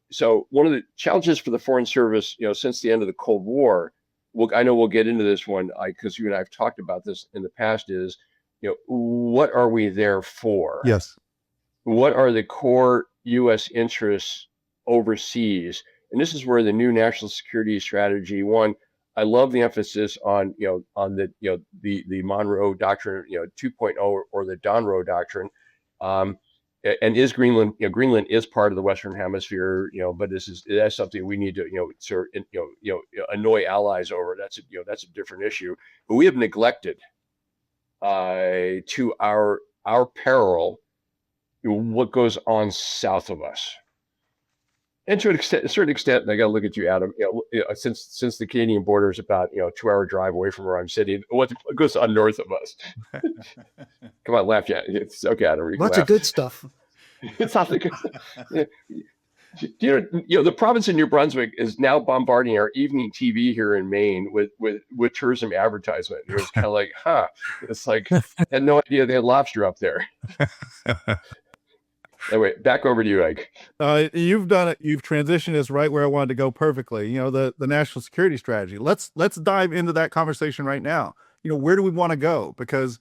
one of the challenges for the Foreign Service, since the end of the Cold War, I know we'll get into this one, because you and I have talked about this in the past. Is what are we there for? Yes. What are the core U.S. interests overseas? And this is where the new national security strategy, one, I love the emphasis on the Monroe Doctrine 2.0 or the Donroe Doctrine, and is Greenland is part of the Western Hemisphere, but that's something we need to annoy allies over. That's a different issue, but we have neglected to our peril what goes on south of us. And to a certain extent, and I got to look at you, Adam. Since the Canadian border is about 2-hour drive away from where I'm sitting, what goes on north of us? Come on, laugh, yeah. It's okay, Adam. Lots of good stuff. It's not the good. The province of New Brunswick is now bombarding our evening TV here in Maine with tourism advertisement. It was kind of like, It's like, I had no idea they had lobster up there. Anyway, back over to you, Ike. You've done it. You've transitioned us right where I wanted to go perfectly. The national security strategy. Let's dive into that conversation right now. Where do we want to go? Because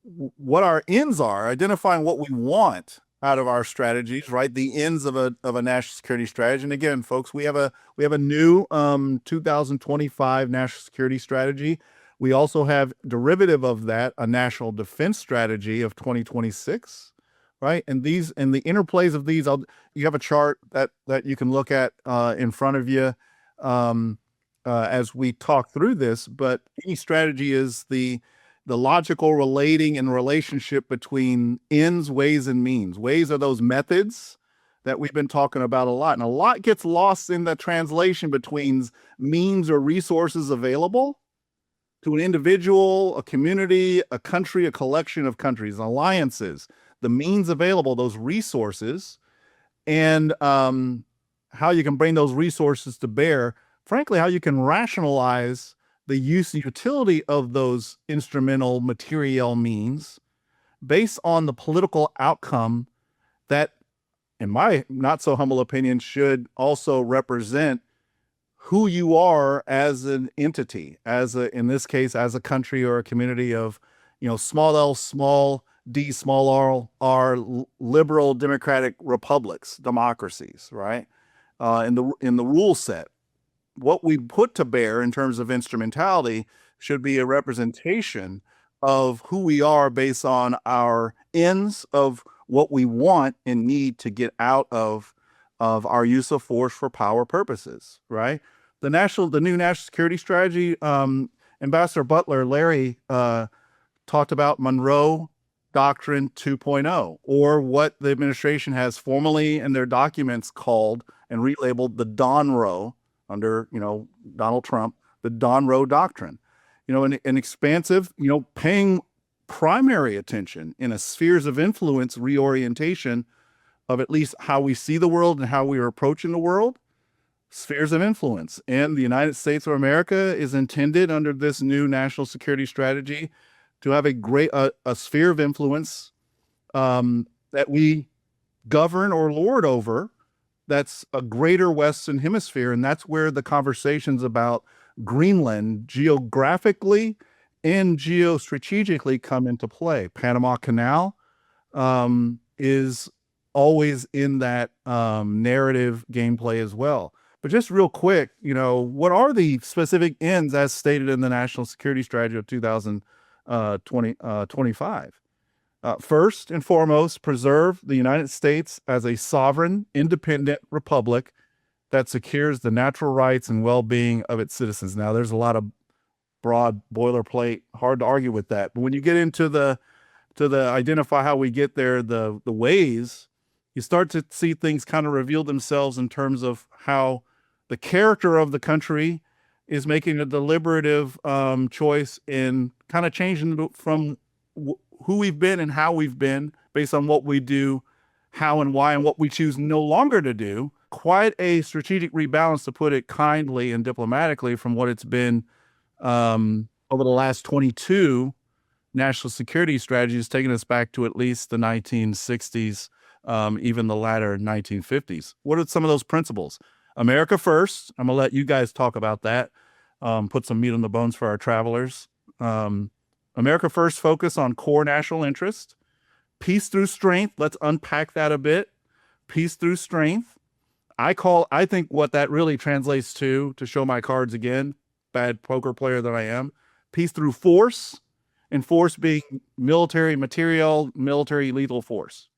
what our ends are, identifying what we want out of our strategies, right? The ends of a national security strategy. And again, folks, we have a new 2025 national security strategy. We also have derivative of that, a national defense strategy of 2026. Right. And the interplays of these, you have a chart that you can look at in front of you as we talk through this. But any strategy is the logical relating and relationship between ends, ways, and means. Ways are those methods that we've been talking about a lot. And a lot gets lost in the translation between means or resources available to an individual, a community, a country, a collection of countries, alliances. The means available, those resources, and how you can bring those resources to bear, frankly, how you can rationalize the use and utility of those instrumental material means based on the political outcome that, in my not so humble opinion, should also represent who you are as an entity, in this case, as a country or a community of, small l, small d, small r, liberal democratic republics, democracies, right? In the rule set, what we put to bear in terms of instrumentality should be a representation of who we are based on our ends of what we want and need to get out of our use of force for power purposes, right? The new national security strategy, Ambassador Butler, Larry, talked about Monroe Doctrine 2.0, or what the administration has formally in their documents called and relabeled the Donroe under, Donald Trump, the Donroe Doctrine. An expansive, paying primary attention in a spheres of influence reorientation of at least how we see the world and how we are approaching the world, spheres of influence. And the United States of America is intended under this new national security strategy to have a sphere of influence that we govern or lord over, that's a greater Western hemisphere. And that's where the conversations about Greenland geographically and geostrategically come into play. Panama Canal is always in that narrative gameplay as well. But just real quick, what are the specific ends as stated in the National Security Strategy of 2025? First and foremost, preserve the United States as a sovereign, independent republic that secures the natural rights and well-being of its citizens. Now, there's a lot of broad boilerplate, hard to argue with that. But when you get into the identify how we get there, the ways, you start to see things kind of reveal themselves in terms of how the character of the country is making a deliberative choice in kind of changing from who we've been and how we've been based on what we do, how and why, and what we choose no longer to do. Quite a strategic rebalance, to put it kindly and diplomatically, from what it's been over the last 22 national security strategies, taking us back to at least the 1960s, even the latter 1950s. What are some of those principles? America first. I'm going to let you guys talk about that, put some meat on the bones for our travelers. America first, focus on core national interest. Peace through strength. Let's unpack that a bit. Peace through strength. I think what that really translates to show my cards again, bad poker player that I am, peace through force, and force being military material, military lethal force,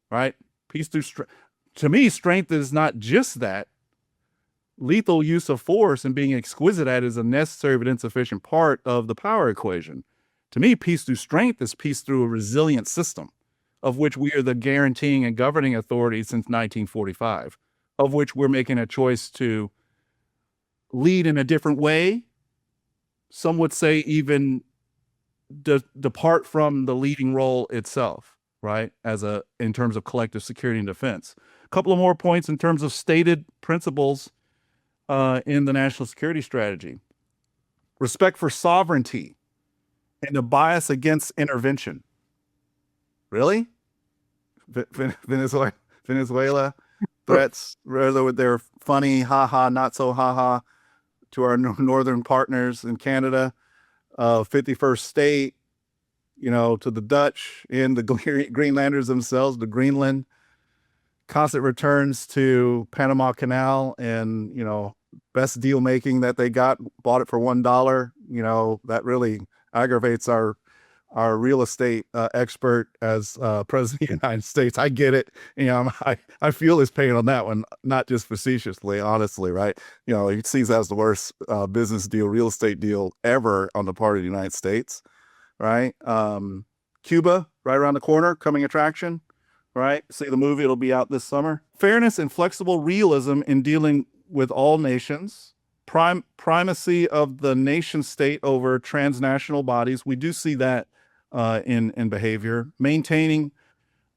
right? Peace through strength. To me, strength is not just that. Lethal use of force and being exquisite at is a necessary but insufficient part of the power equation. To me, peace through strength is peace through a resilient system, of which we are the guaranteeing and governing authority since 1945, of which we're making a choice to lead in a different way. Some would say even depart from the leading role itself, right? In terms of collective security and defense. A couple of more points in terms of stated principles in the national security strategy. Respect for sovereignty and a bias against intervention. Really? Venezuela threats, whether they're funny, haha, not so haha, to our northern partners in Canada, 51st state, to the Dutch and the Greenlanders themselves, to Greenland, constant returns to Panama Canal and, best deal making that they bought it for $1. That really aggravates our real estate expert as president of the United States. I get it. I feel his pain on that one, not just facetiously, honestly, right? He sees that as the worst business deal, real estate deal ever on the part of the United States, right? Cuba, right around the corner, coming attraction, right? See the movie, it'll be out this summer. Fairness and flexible realism in dealing with all nations. Primacy of the nation state over transnational bodies. We do see that in behavior. Maintaining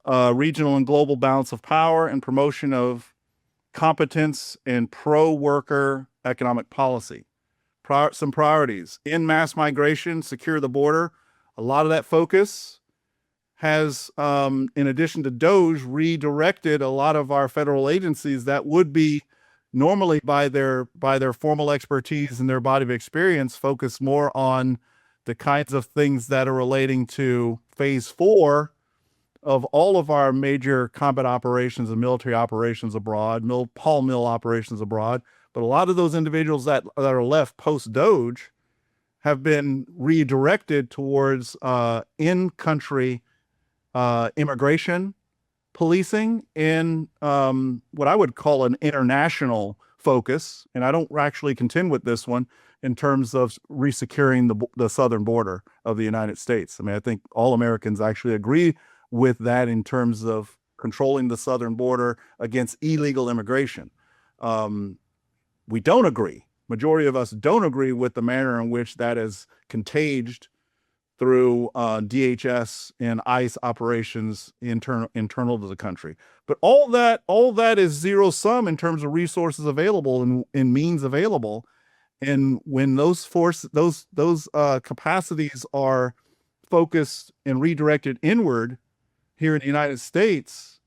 regional and global balance of power and promotion of competence and pro-worker economic policy. Some priorities. In mass migration, secure the border. A lot of that focus has, in addition to DOGE, redirected a lot of our federal agencies that would be normally by their formal expertise and their body of experience, focus more on the kinds of things that are relating to phase 4 of all of our major combat operations and military operations abroad, Paul Mill operations abroad. But a lot of those individuals that are left post-DOGE have been redirected towards in-country immigration, policing, in what I would call an international focus. And I don't actually contend with this one in terms of resecuring the southern border of the United States. I think all Americans actually agree with that in terms of controlling the southern border against illegal immigration. We don't agree. Majority of us don't agree with the manner in which that is contaged through DHS and ICE operations internal to the country. But all that is zero sum in terms of resources available and means available. And when those capacities are focused and redirected inward here in the United States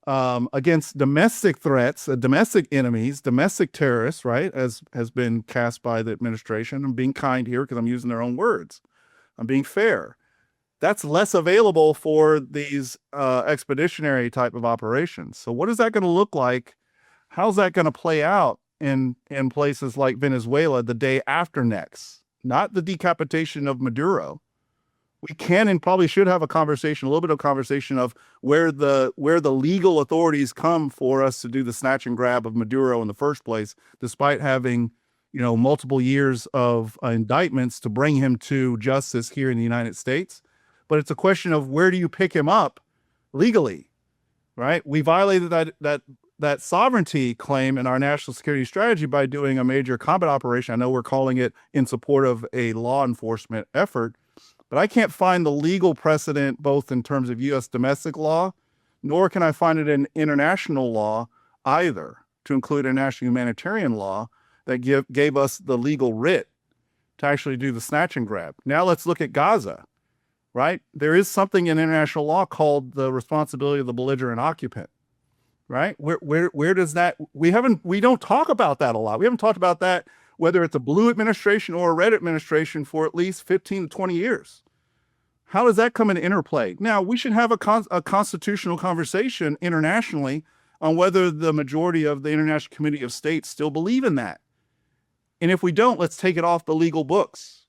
against domestic threats, domestic enemies, domestic terrorists, right, as has been cast by the administration. I'm being kind here because I'm using their own words. I'm being fair. That's less available for these expeditionary type of operations. So what is that going to look like? How's that going to play out in places like Venezuela the day after next? Not the decapitation of Maduro. We can and probably should have a little bit of conversation of where the legal authorities come for us to do the snatch and grab of Maduro in the first place, despite having multiple years of indictments to bring him to justice here in the United States. But it's a question of where do you pick him up legally, right? We violated that sovereignty claim in our national security strategy by doing a major combat operation. I know we're calling it in support of a law enforcement effort, but I can't find the legal precedent both in terms of U.S. domestic law, nor can I find it in international law either, to include international humanitarian law, that gave us the legal writ to actually do the snatch and grab. Now let's look at Gaza, right? There is something in international law called the responsibility of the belligerent occupant, right? Where does that, we don't talk about that a lot. We haven't talked about that, whether it's a blue administration or a red administration, for at least 15 to 20 years. How does that come into interplay? Now, we should have a constitutional conversation internationally on whether the majority of the International Committee of States still believe in that. And if we don't, let's take it off the legal books.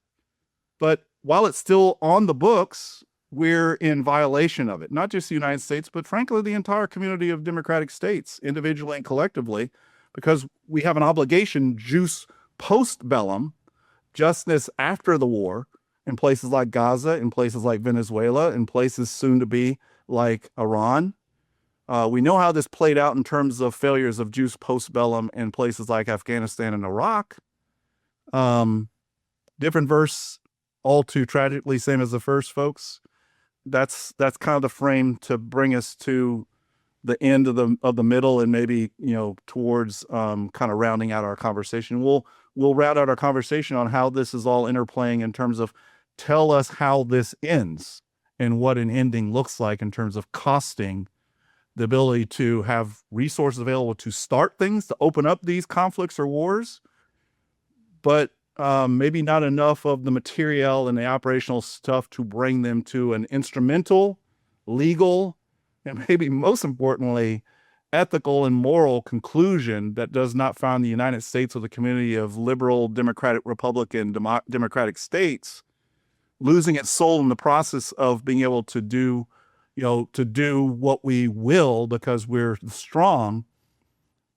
But while it's still on the books, we're in violation of it. Not just the United States, but frankly, the entire community of democratic states, individually and collectively, because we have an obligation, jus post bellum, justice after the war, in places like Gaza, in places like Venezuela, in places soon to be like Iran. We know how this played out in terms of failures of jus post bellum in places like Afghanistan and Iraq. Different verse, all too tragically same as the first, folks. That's kind of the frame to bring us to the end of the middle and maybe towards kind of rounding out our conversation. We'll round out our conversation on how this is all interplaying in terms of tell us how this ends and what an ending looks like in terms of costing the ability to have resources available to start things, to open up these conflicts or wars, but maybe not enough of the material and the operational stuff to bring them to an instrumental, legal, and maybe most importantly, ethical and moral conclusion that does not find the United States or the community of liberal, democratic, republican, democratic states losing its soul in the process of being able to do, to do what we will because we're strong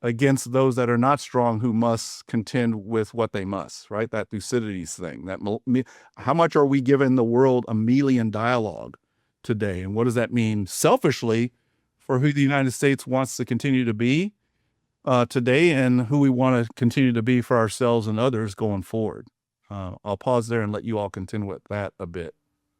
against those that are not strong who must contend with what they must, right? That Thucydides thing. How much are we giving the world a Melian dialogue today? And what does that mean selfishly for who the United States wants to continue to be today and who we want to continue to be for ourselves and others going forward? I'll pause there and let you all contend with that a bit,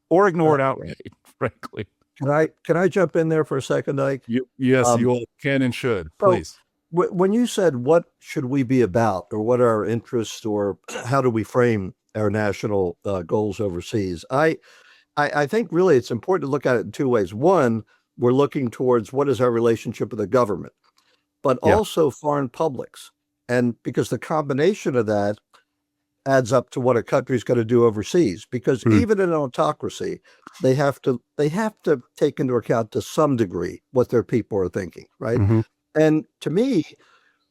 or ignore it outright, frankly. Can I jump in there for a second, Ike? Yes, you all can and should, please. When you said, what should we be about, or what are our interests, or how do we frame our national goals overseas? I think really it's important to look at it in two ways. One, we're looking towards what is our relationship with the government, but also foreign publics. And because the combination of that adds up to what a country's going to do overseas, because even in an autocracy, they have to take into account to some degree what their people are thinking, right? And to me,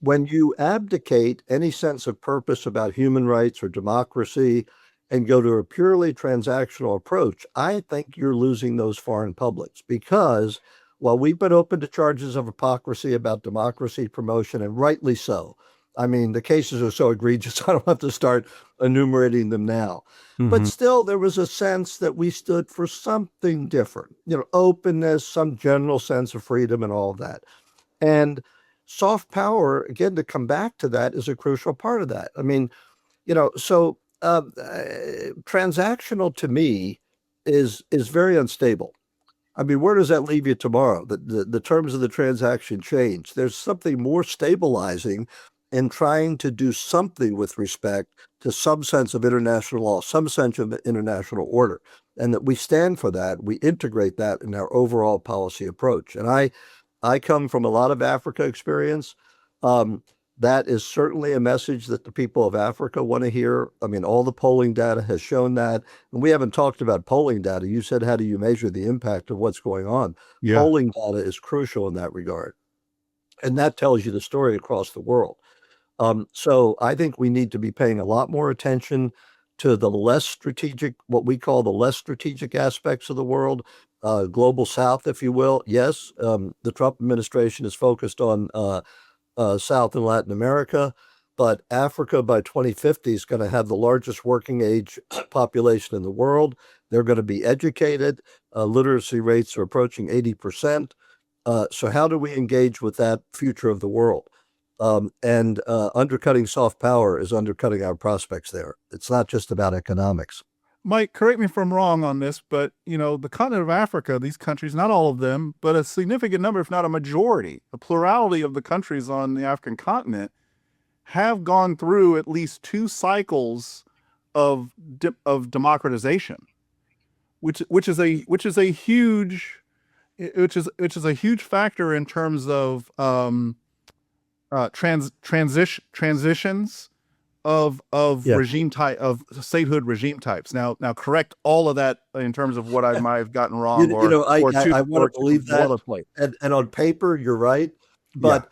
when you abdicate any sense of purpose about human rights or democracy and go to a purely transactional approach, I think you're losing those foreign publics, because while we've been open to charges of hypocrisy about democracy promotion, and rightly so, I mean, the cases are so egregious, I don't have to start enumerating them now. But still, there was a sense that we stood for something different, openness, some general sense of freedom and all of that. And soft power, again, to come back to that, is a crucial part of that. I mean, so transactional to me is very unstable. I mean, where does that leave you tomorrow? The terms of the transaction change. There's something more stabilizing in trying to do something with respect to some sense of international law, some sense of international order, and that we stand for that. We integrate that in our overall policy approach. And I come from a lot of Africa experience. That is certainly a message that the people of Africa want to hear. I mean, all the polling data has shown that. And we haven't talked about polling data. You said, how do you measure the impact of what's going on? Yeah. Polling data is crucial in that regard. And that tells you the story across the world. So I think we need to be paying a lot more attention to the less strategic, what we call the less strategic aspects of the world, global South, if you will. Yes, the Trump administration is focused on South and Latin America, but Africa by 2050 is going to have the largest working age population in the world. They're going to be educated. Literacy rates are approaching 80%. So how do we engage with that future of the world? And undercutting soft power is undercutting our prospects there. It's not just about economics. Mike, correct me if I'm wrong on this, but, the continent of Africa, these countries, not all of them, but a significant number, if not a majority, a plurality of the countries on the African continent have gone through at least two cycles of democratization, which is a huge factor in terms of transitions of regime type, of statehood regime types. Now correct all of that in terms of what I might have gotten wrong. I want to believe that. And on paper, you're right. But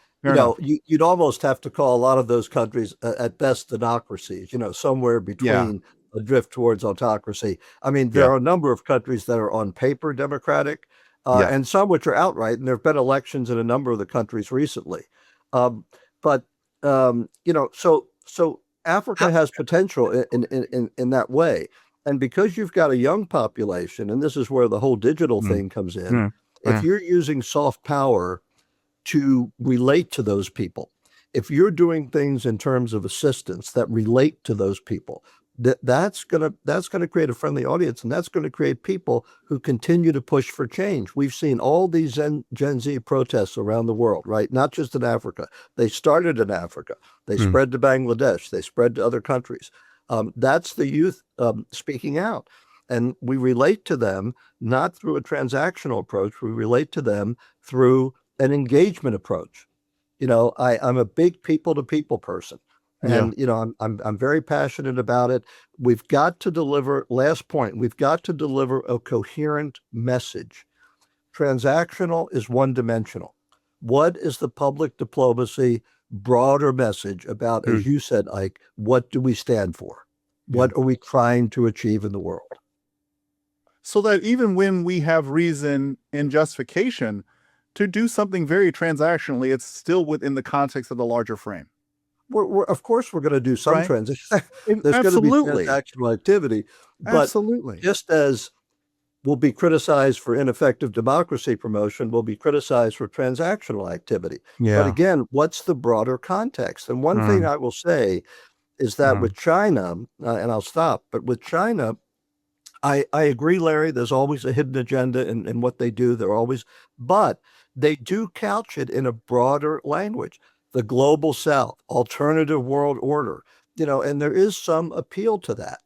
you'd almost have to call a lot of those countries at best democracies, somewhere between a drift towards autocracy. I mean, there are a number of countries that are on paper democratic, and some which are outright, and there have been elections in a number of the countries recently. So Africa has potential in that way. And because you've got a young population, and this is where the whole digital thing comes in, if you're using soft power to relate to those people, if you're doing things in terms of assistance that relate to those people, that's gonna create a friendly audience, and that's going to create people who continue to push for change. We've seen all these Gen Z protests around the world, right? Not just in Africa. They started in Africa. They spread to Bangladesh. They spread to other countries. That's the youth speaking out. And we relate to them not through a transactional approach. We relate to them through an engagement approach. I'm a big people-to-people person. And I'm very passionate about it. We've got to deliver, last point, we've got to deliver a coherent message. Transactional is one-dimensional. What is the public diplomacy broader message about, as you said, Ike, what do we stand for? What are we trying to achieve in the world? So that even when we have reason and justification to do something very transactionally, it's still within the context of the larger frame. Of course, we're going to do some Right. transition. There's going to be transactional activity, but Absolutely. just as we'll be criticized for ineffective democracy promotion, we'll be criticized for transactional activity. But again, what's the broader context? And one thing I will say is that with China, and I'll stop, but with China, I agree, Larry, there's always a hidden agenda in what they do. But they do couch it in a broader language. The global South, alternative world order, and there is some appeal to that.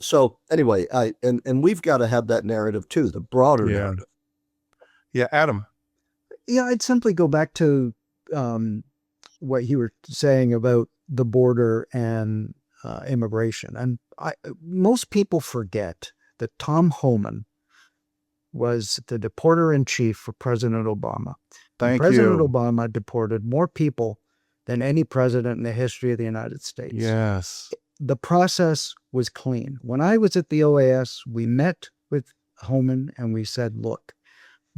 So anyway, and we've got to have that narrative too, the broader narrative. Yeah, Adam. Yeah, I'd simply go back to what you were saying about the border and immigration. And most people forget that Tom Homan was the deporter-in-chief for President Obama. President Obama deported more people than any president in the history of the United States. Yes. The process was clean. When I was at the OAS, we met with Homan and we said, look,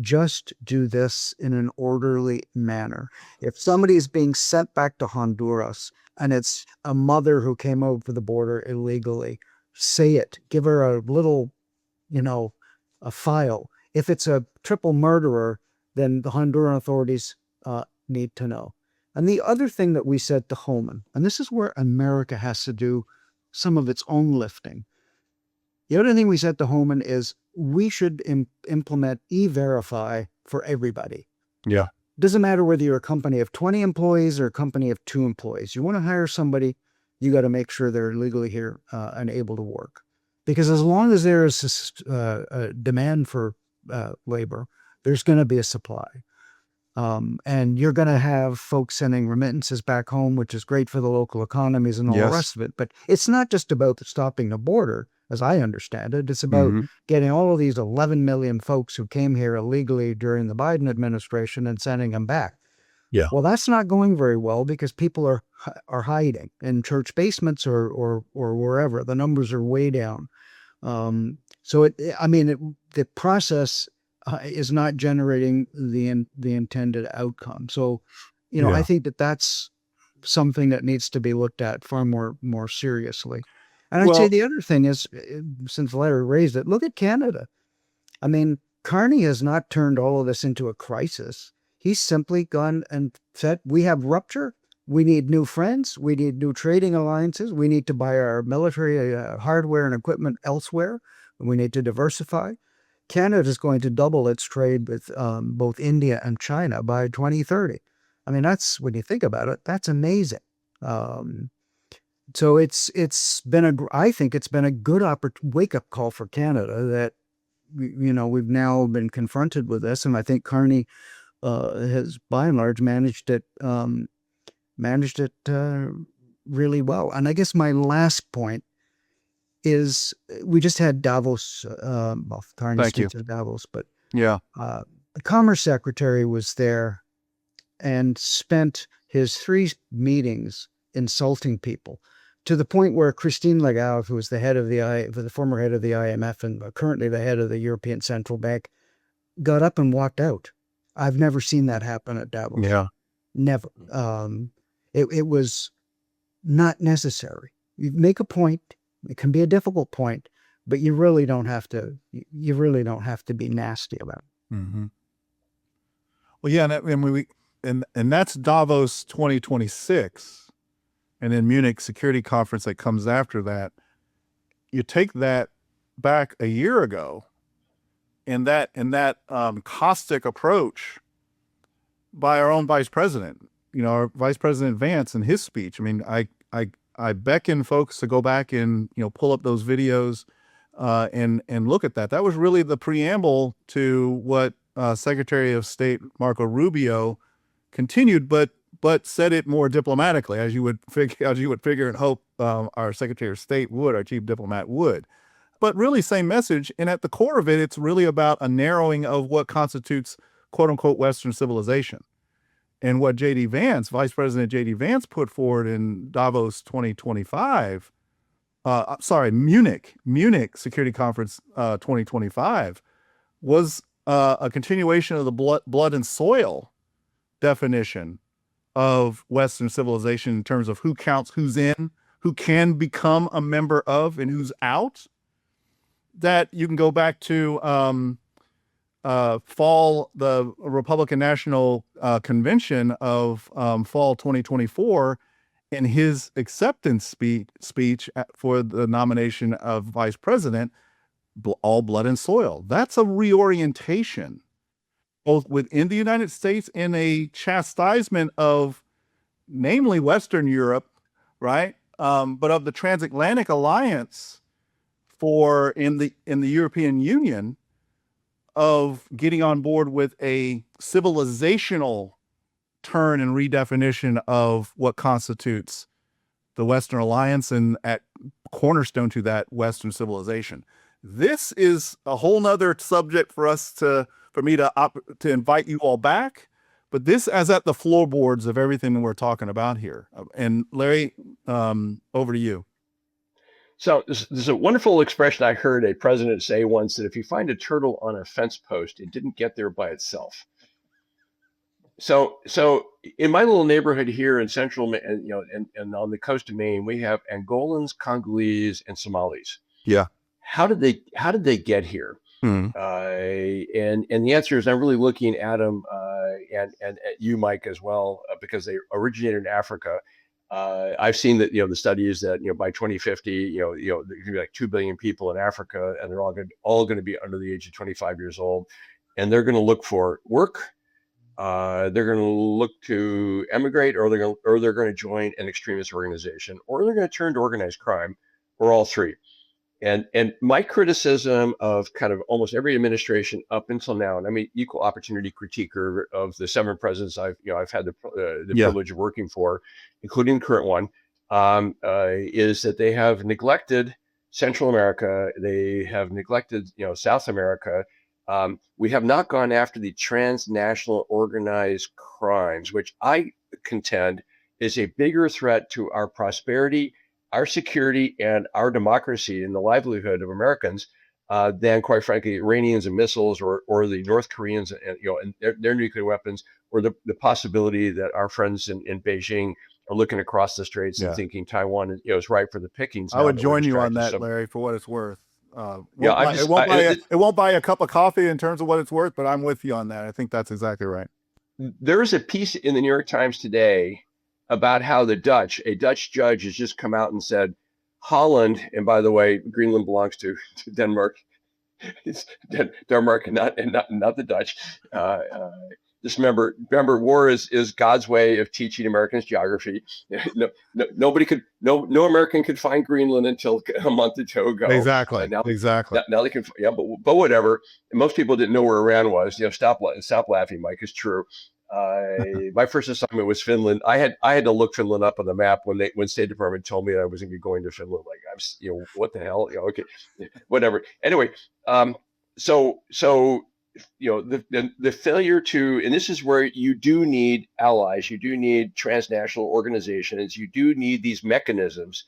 just do this in an orderly manner. If somebody is being sent back to Honduras and it's a mother who came over the border illegally, say it. Give her a little, a file. If it's a triple murderer, then the Honduran authorities need to know. And the other thing that we said to Homan, and this is where America has to do some of its own lifting. The other thing we said to Homan is we should implement E-Verify for everybody. Yeah. Doesn't matter whether you're a company of 20 employees or a company of 2 employees. You want to hire somebody, you got to make sure they're legally here and able to work. Because as long as there is a demand for labor, there's going to be a supply. And you're going to have folks sending remittances back home, which is great for the local economies and all the rest of it. But it's not just about stopping the border, as I understand it. It's about getting all of these 11 million folks who came here illegally during the Biden administration and sending them back. Yeah. Well, that's not going very well because people are hiding in church basements or wherever. The numbers are way down. So the process is not generating the intended outcome. So, I think that's something that needs to be looked at far more seriously. And I'd say the other thing is, since Larry raised it, look at Canada. I mean, Carney has not turned all of this into a crisis. He's simply gone and said, we have rupture. We need new friends. We need new trading alliances. We need to buy our military hardware and equipment elsewhere. We need to diversify. Canada is going to double its trade with both India and China by 2030. I mean, that's, when you think about it, that's amazing. So I think it's been a good wake-up call for Canada that, we've now been confronted with this. And I think Carney has, by and large, managed it really well. And I guess my last point is we just had Davos, Carney speaks at Davos, but the Commerce Secretary was there and spent his 3 meetings insulting people to the point where Christine Lagarde, who was the former head of the IMF and currently the head of the European Central Bank, got up and walked out. I've never seen that happen at Davos. Yeah. Never. It was not necessary. You make a point. It can be a difficult point, but you really don't have to. You really don't have to be nasty about it. Mm-hmm. Well, yeah, and that's Davos 2026, and then Munich Security Conference that comes after that. You take that back a year ago, and that caustic approach by our own vice president. Our Vice President Vance in his speech. I mean, I beckon folks to go back and, pull up those videos and look at that. That was really the preamble to what Secretary of State Marco Rubio continued, but said it more diplomatically, as you would figure and hope our Secretary of State would, our chief diplomat would. But really, same message. And at the core of it, it's really about a narrowing of what constitutes "quote unquote" Western civilization. And what J.D. Vance, Vice President J.D. Vance, put forward in Davos 2025, Munich Security Conference 2025, was a continuation of the blood and soil definition of Western civilization in terms of who counts, who's in, who can become a member of, and who's out. That you can go back to the Republican National Convention of fall 2024, in his acceptance speech for the nomination of vice president, all blood and soil. That's a reorientation, both within the United States and a chastisement of, namely Western Europe, right? But of the transatlantic alliance in the European Union, of getting on board with a civilizational turn and redefinition of what constitutes the Western alliance, and at cornerstone to that, Western civilization. This is a whole nother subject for me to invite you all back, but this as at the floorboards of everything that we're talking about here. And Larry, over to you. So there's a wonderful expression I heard a president say once, that if you find a turtle on a fence post, it didn't get there by itself. So in my little neighborhood here in central, and on the coast of Maine, we have Angolans, Congolese, and Somalis. Yeah. How did they get here? And the answer is, I'm really looking at them and at you, Mike, as well, because they originated in Africa. I've seen that, the studies that, by 2050, there's going to be like 2 billion people in Africa, and they're all going to be under the age of 25 years old, and they're going to look for work. They're going to look to emigrate, or they're going to join an extremist organization, or they're going to turn to organized crime, or all three. And my criticism of kind of almost every administration up until now, and I'm an equal opportunity critiquer of the 7 presidents I've had the privilege of working for, including the current one, is that they have neglected Central America. They have neglected, South America. We have not gone after the transnational organized crimes, which I contend is a bigger threat to our prosperity, our security, and our democracy and the livelihood of Americans than, quite frankly, Iranians and missiles, or the North Koreans and their nuclear weapons, or the possibility that our friends in Beijing are looking across the straits and thinking Taiwan is ripe for the pickings. I would join you on that, Larry, for what it's worth. It won't buy a cup of coffee in terms of what it's worth, but I'm with you on that. I think that's exactly right. There is a piece in the New York Times today about how a Dutch judge has just come out and said, Holland, and by the way, Greenland belongs to Denmark. It's Denmark and not the Dutch. Just remember, war is God's way of teaching Americans geography. No American could find Greenland until a month or two ago. Exactly. Now they can. Yeah, but whatever. And most people didn't know where Iran was. Stop laughing, Mike. It's true. My first assignment was Finland. I had to look Finland up on the map when State Department told me that I was going to be going to Finland. Like, I'm, what the hell? Okay, whatever. Anyway, so the failure to, and this is where you do need allies, you do need transnational organizations, you do need these mechanisms,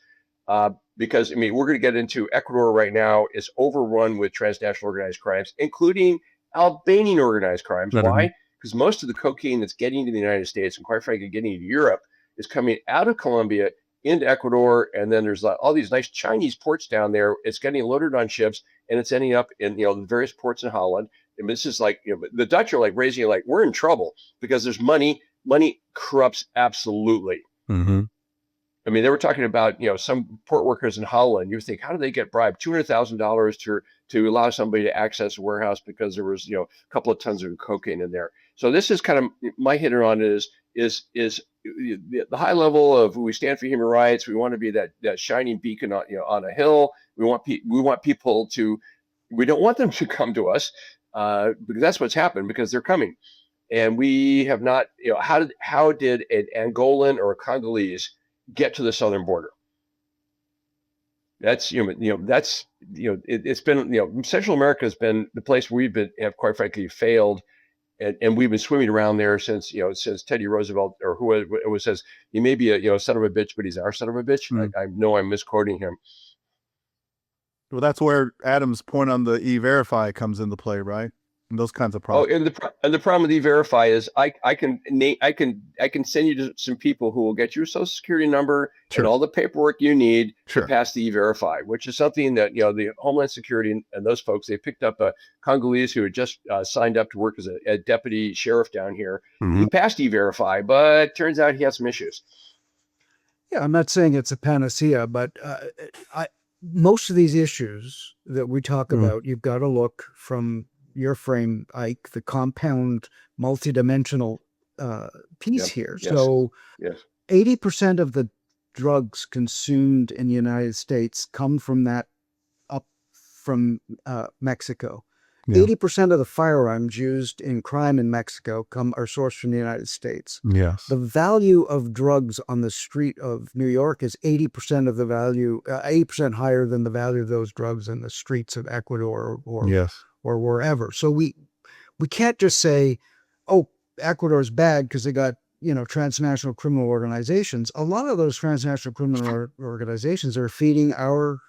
because we're going to get into Ecuador right now is overrun with transnational organized crimes, including Albanian organized crimes. Mm-hmm. Why? Because most of the cocaine that's getting to the United States, and quite frankly getting to Europe, is coming out of Colombia into Ecuador, and then there's all these nice Chinese ports down there. It's getting loaded on ships, and it's ending up in the various ports in Holland. And this is like, the Dutch are like raising, like, we're in trouble because there's money. Money corrupts absolutely. Mm-hmm. They were talking about some port workers in Holland. You think, how do they get bribed? $200,000 to allow somebody to access a warehouse because there was a couple of tons of cocaine in there. So this is kind of my hitter on it is the high level of, we stand for human rights. We want to be that shining beacon on a hill. We want people to. We don't want them to come to us. because that's what's happened, because they're coming. And we have not, how did an Angolan or a Congolese get to the southern border? That's it's been, Central America has been the place where have quite frankly failed, and we've been swimming around there since Teddy Roosevelt, or who it was, says he may be a son of a bitch, but he's our son of a bitch. I know I'm misquoting him. Well, that's where Adam's point on the E-Verify comes into play, right? And those kinds of problems. And the problem with E-Verify is I can send you to some people who will get your social security number and all the paperwork you need to pass the E-Verify, which is something that the Homeland Security and those folks, they picked up a Congolese who had just signed up to work as a deputy sheriff down here. He passed E-Verify, but turns out he has some issues. Yeah, I'm not saying it's a panacea, but most of these issues that we talk about, you've got to look from your frame, Ike, the compound, multidimensional piece here. Yes. So yes. 80% of the drugs consumed in the United States come from Mexico. Yeah. 80% of the firearms used in crime in Mexico are sourced from the United States. Yes. The value of drugs on the street of New York is 80% of the value, 80% higher than the value of those drugs in the streets of Ecuador or wherever. So we can't just say, oh, Ecuador's bad because they got, transnational criminal organizations. A lot of those transnational criminal organizations are feeding our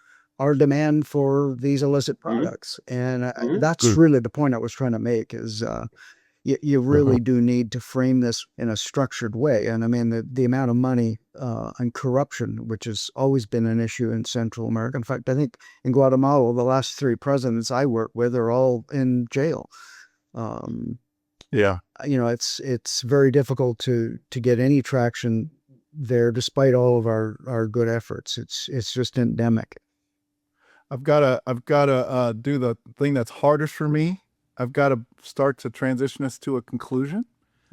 demand for these illicit products. And that's really the point I was trying to make is you really do need to frame this in a structured way. And I mean, the amount of money and corruption, which has always been an issue in Central America. In fact, I think in Guatemala, the last 3 presidents I worked with are all in jail. It's very difficult to get any traction there, despite all of our good efforts. It's just endemic. I've got to do the thing that's hardest for me. I've got to start to transition us to a conclusion.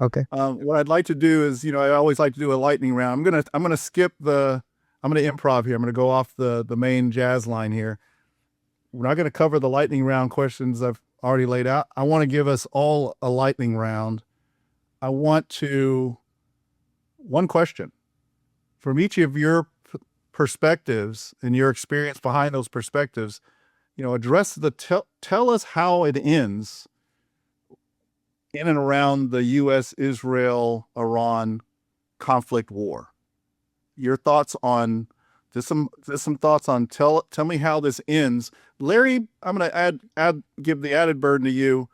Okay. What I'd like to do is, I always like to do a lightning round. I'm gonna skip I'm gonna improv here. I'm gonna go off the main jazz line here. We're not gonna cover the lightning round questions I've already laid out. I want to give us all a lightning round. I want one question from each of your perspectives and your experience behind those perspectives. Address tell us how it ends in and around the U.S., Israel, Iran conflict war. Your thoughts on just some thoughts on tell me how this ends. Larry, I'm going to give the added burden to you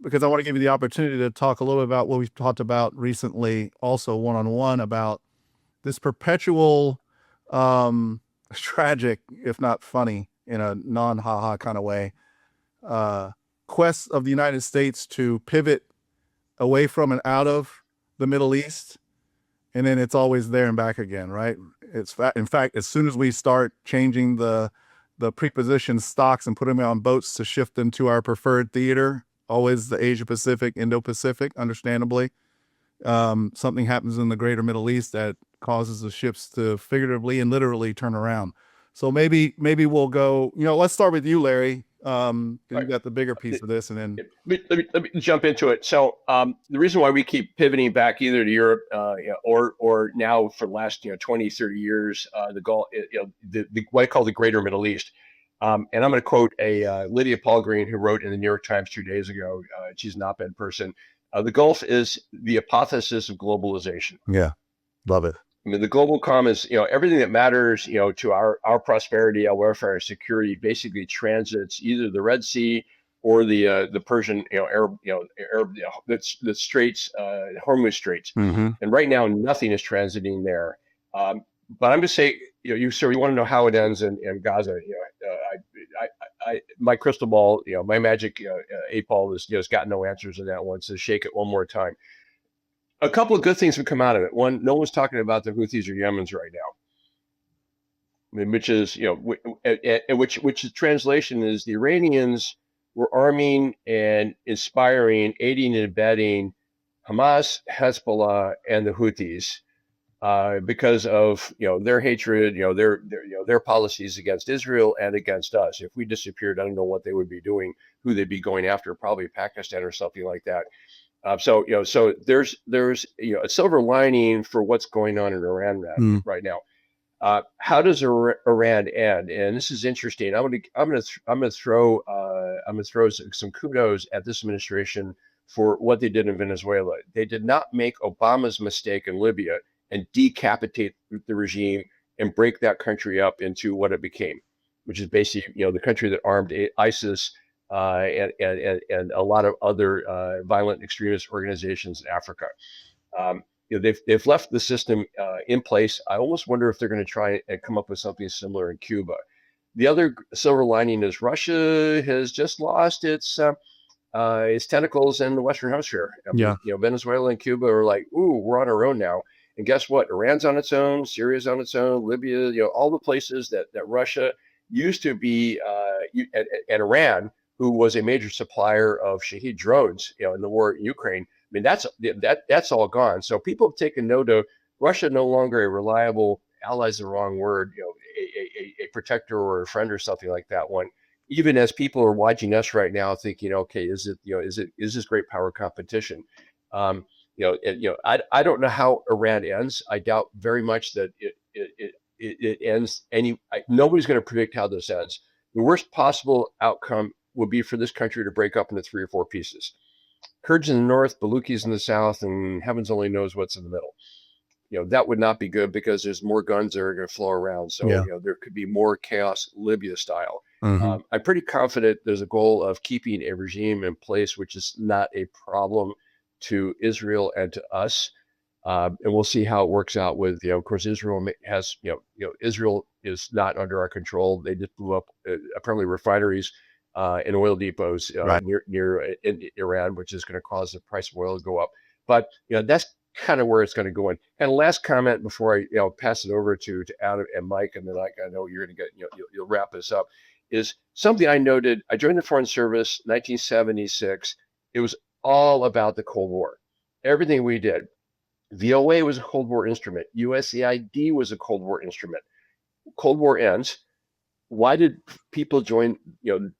because I want to give you the opportunity to talk a little bit about what we've talked about recently, also one-on-one, about this perpetual tragic, if not funny, in a non-ha-ha kind of way, quest of the United States to pivot away from and out of the Middle East, and then it's always there and back again, right? In fact, as soon as we start changing the prepositioned stocks and putting them on boats to shift them to our preferred theater, always the Asia-Pacific, Indo-Pacific, understandably, something happens in the greater Middle East that causes the ships to figuratively and literally turn around. So maybe we'll go, let's start with you, Larry. You got the bigger piece of this, and then let me jump into it. So the reason why we keep pivoting back either to Europe or now for the last 20, 30 years, the Gulf, what I call the greater Middle East. And I'm going to quote a Lydia Palgreen, who wrote in the New York Times 2 days ago. She's an op-ed person. The Gulf is the apotheosis of globalization. Yeah, love it. I mean, the global commons, everything that matters, to our prosperity, our welfare, our security, basically transits either the Red Sea or the Persian, Arab, the Straits, Hormuz Straits. Mm-hmm. And right now, nothing is transiting there. But I'm just saying, you want to know how it ends in Gaza. My crystal ball, my magic 8-ball has got no answers in that one. So shake it one more time. A couple of good things have come out of it. One, no one's talking about the Houthis or Yemens right now. I mean, which is, which the translation is the Iranians were arming and inspiring, aiding and abetting Hamas, Hezbollah, and the Houthis because of their hatred, their policies against Israel and against us. If we disappeared, I don't know what they would be doing, who they'd be going after, probably Pakistan or something like that. So there's a silver lining for what's going on in Iran right now. How does Iran end? And this is interesting. I'm gonna throw some kudos at this administration for what they did in Venezuela. They did not make Obama's mistake in Libya and decapitate the regime and break that country up into what it became, which is basically the country that armed ISIS and a lot of other violent extremist organizations in Africa. They've left the system in place. I almost wonder if they're going to try and come up with something similar in Cuba. The other silver lining is Russia has just lost its tentacles in the Western Hemisphere. Venezuela and Cuba are like, ooh, we're on our own now. And guess what? Iran's on its own, Syria's on its own, Libya, all the places that Russia used to be, and Iran, who was a major supplier of Shahed drones, in the war in Ukraine. I mean, that's all gone. So people have taken note of Russia no longer a reliable ally is the wrong word, a protector or a friend or something like that one. Even as people are watching us right now, thinking, okay, is this great power competition? I don't know how Iran ends. I doubt very much that it ends. Nobody's going to predict how this ends. The worst possible outcome would be for this country to break up into 3 or 4 pieces. Kurds in the north, Balukis in the south, and heavens only knows what's in the middle. That would not be good because there's more guns that are going to flow around. So there could be more chaos, Libya style. I'm pretty confident there's a goal of keeping a regime in place, which is not a problem to Israel and to us. And we'll see how it works out with, of course, Israel has, Israel is not under our control. They just blew up apparently refineries and oil depots near in Iran, which is going to cause the price of oil to go up. But that's kind of where it's going to go in. And last comment before I pass it over to Adam and Mike, and then I know you're going to get you'll wrap this up. Is something I noted. I joined the Foreign Service 1976. It was all about the Cold War. Everything we did. VOA was a Cold War instrument. USAID was a Cold War instrument. Cold War ends. Why did people join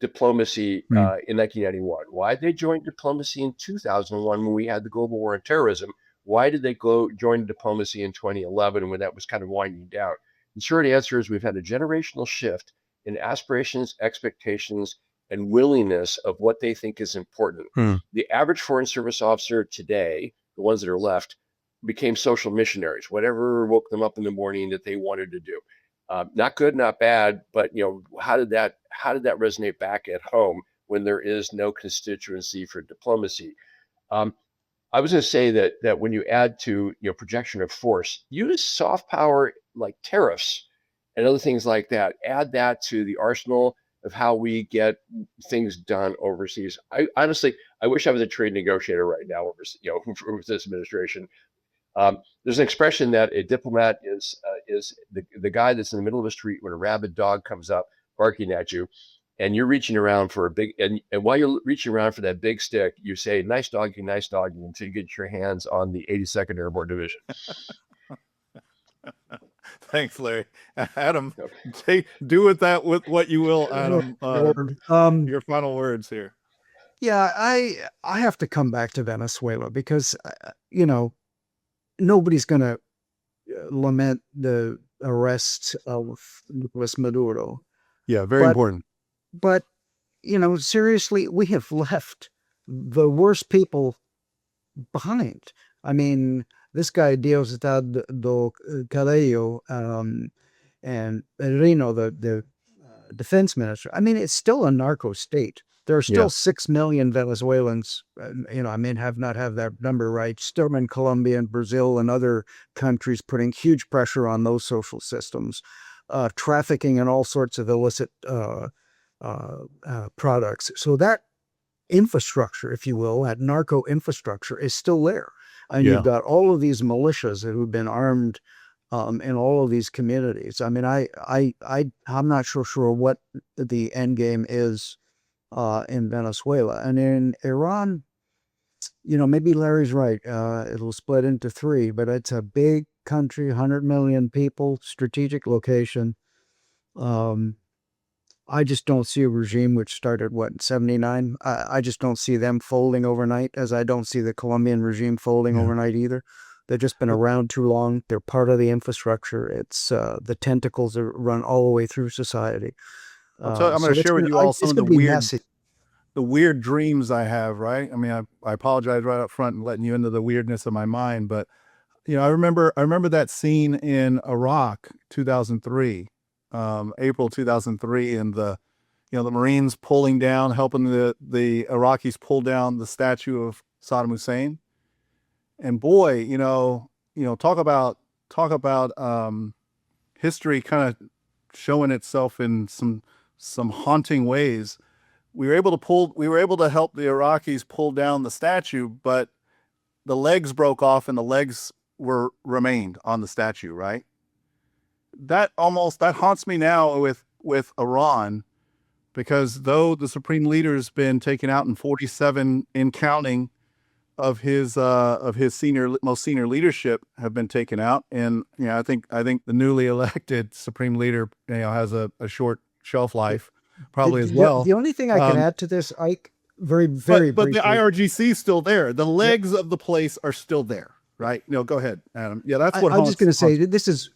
diplomacy in 1991? Why did they join diplomacy in 2001 when we had the global war on terrorism? Why did they join diplomacy in 2011 when that was kind of winding down? The short answer is we've had a generational shift in aspirations, expectations, and willingness of what they think is important. The average Foreign Service officer today, the ones that are left, became social missionaries, whatever woke them up in the morning that they wanted to do. Not good, not bad, but how did that resonate back at home when there is no constituency for diplomacy? I was going to say that when you add to projection of force, use soft power like tariffs and other things like that. Add that to the arsenal of how we get things done overseas. I honestly wish I was a trade negotiator right now with this administration. There's an expression that a diplomat is the guy that's in the middle of a street when a rabid dog comes up barking at you, and you're reaching around for a big and while you're reaching around for that big stick, you say nice doggy until you get your hands on the 82nd Airborne Division. Thanks, Larry. Adam, do with what you will, Adam. Your final words here. Yeah, I have to come back to Venezuela because nobody's going to lament the arrest of Nicolas Maduro. Yeah, very important. But, seriously, we have left the worst people behind. I mean, this guy, Diosdado Cabello, and Reno, the defense minister, I mean, it's still a narco state. There are still 6 million Venezuelans, I may not have that number right, still in Colombia and Brazil and other countries putting huge pressure on those social systems, trafficking in all sorts of illicit products. So that infrastructure, if you will, that narco infrastructure is still there. And you've got all of these militias that have been armed in all of these communities. I mean, I'm not sure what the end game is in Venezuela. And in Iran, maybe Larry's right. It'll split into 3, but it's a big, country, 100 million people, strategic location. I just don't see a regime which started, in 79? I just don't see them folding overnight, as I don't see the Colombian regime folding overnight either. They've just been around too long. They're part of the infrastructure. It's the tentacles are run all the way through society. I'm going to share with you all some of the weird dreams I have, right? I mean, I apologize right up front and letting you into the weirdness of my mind, but I remember that scene in Iraq, 2003, April 2003, and the Marines pulling down, helping the Iraqis pull down the statue of Saddam Hussein. And boy, talk about history kind of showing itself in some haunting ways. We were able to help the Iraqis pull down the statue, but the legs broke off and the legs remained on the statue, right? That haunts me now with Iran, because though the supreme leader's been taken out and 47 in counting of his most senior leadership have been taken out, and I think the newly elected supreme leader has a short shelf life probably as well. The only thing I can add to this, Ike, very briefly. But the IRGC is still there. The legs of the place are still there, right? Go ahead, Adam. Yeah, that's what I'm just going to say. This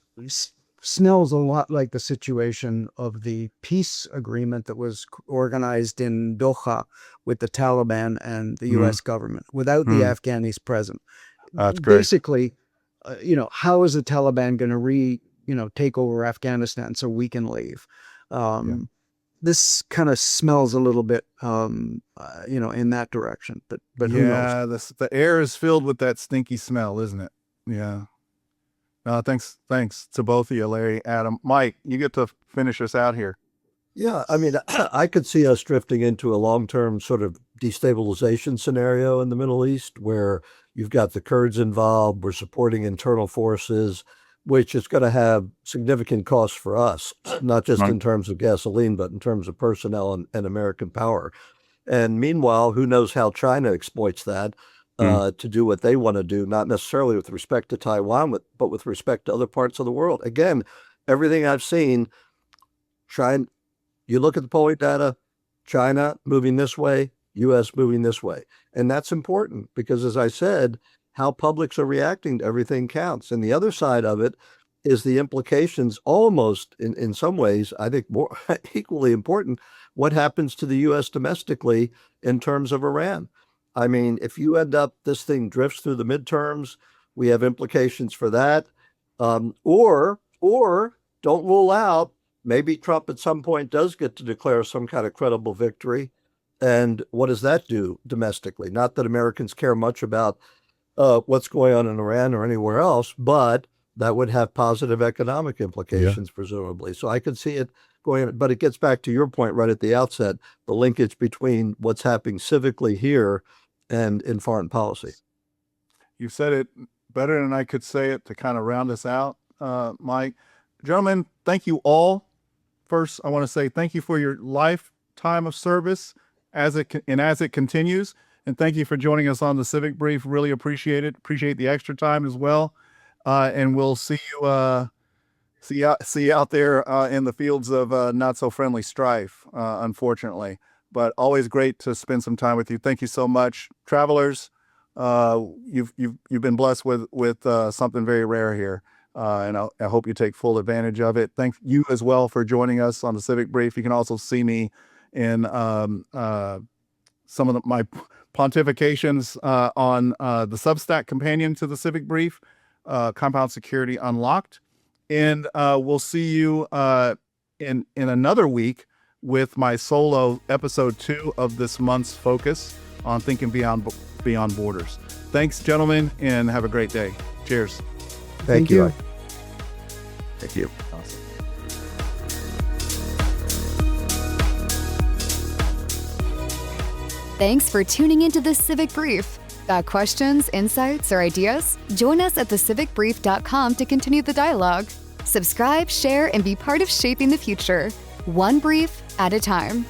smells a lot like the situation of the peace agreement that was organized in Doha with the Taliban and the U.S. government without the Afghanis present. That's great. Basically, how is the Taliban going to take over Afghanistan so we can leave? This kind of smells a little bit, in that direction. But who knows? The air is filled with that stinky smell, isn't it? Yeah. Thanks to both of you, Larry, Adam. Mike, you get to finish us out here. Yeah, I mean, I could see us drifting into a long-term sort of destabilization scenario in the Middle East, where you've got the Kurds involved, we're supporting internal forces, which is going to have significant costs for us, not just in terms of gasoline, but in terms of personnel and American power. And meanwhile, who knows how China exploits that to do what they want to do, not necessarily with respect to Taiwan, but with respect to other parts of the world. Again, everything I've seen, China, you look at the polling data, China moving this way, U.S. moving this way. And that's important because, as I said, how publics are reacting to everything counts. And the other side of it is the implications, almost in some ways, I think more equally important, what happens to the U.S. domestically in terms of Iran. I mean, if you end up, this thing drifts through the midterms, we have implications for that. Or don't rule out, maybe Trump at some point does get to declare some kind of credible victory. And what does that do domestically? Not that Americans care much about what's going on in Iran or anywhere else, but that would have positive economic implications, presumably. So I could see it going, but it gets back to your point right at the outset, the linkage between what's happening civically here and in foreign policy. You said it better than I could say it to kind of round us out, Mike. Gentlemen, thank you all. First, I want to say thank you for your lifetime of service as it continues. And thank you for joining us on the Civic Brief. Really appreciate it. Appreciate the extra time as well. And we'll see you out there in the fields of not so friendly strife, unfortunately. But always great to spend some time with you. Thank you so much, travelers. You've been blessed with something very rare here, and I hope you take full advantage of it. Thank you as well for joining us on the Civic Brief. You can also see me in some of my pontifications on the Substack companion to the Civic Brief, Compound Security Unlocked. And we'll see you in another week with my solo episode 2 of this month's focus on thinking beyond borders. Thanks, gentlemen, and have a great day. Cheers. Thank you. Thank you. Awesome. Thanks for tuning into the Civic Brief. Got questions, insights, or ideas? Join us at thecivicbrief.com to continue the dialogue. Subscribe, share, and be part of shaping the future, one brief at a time.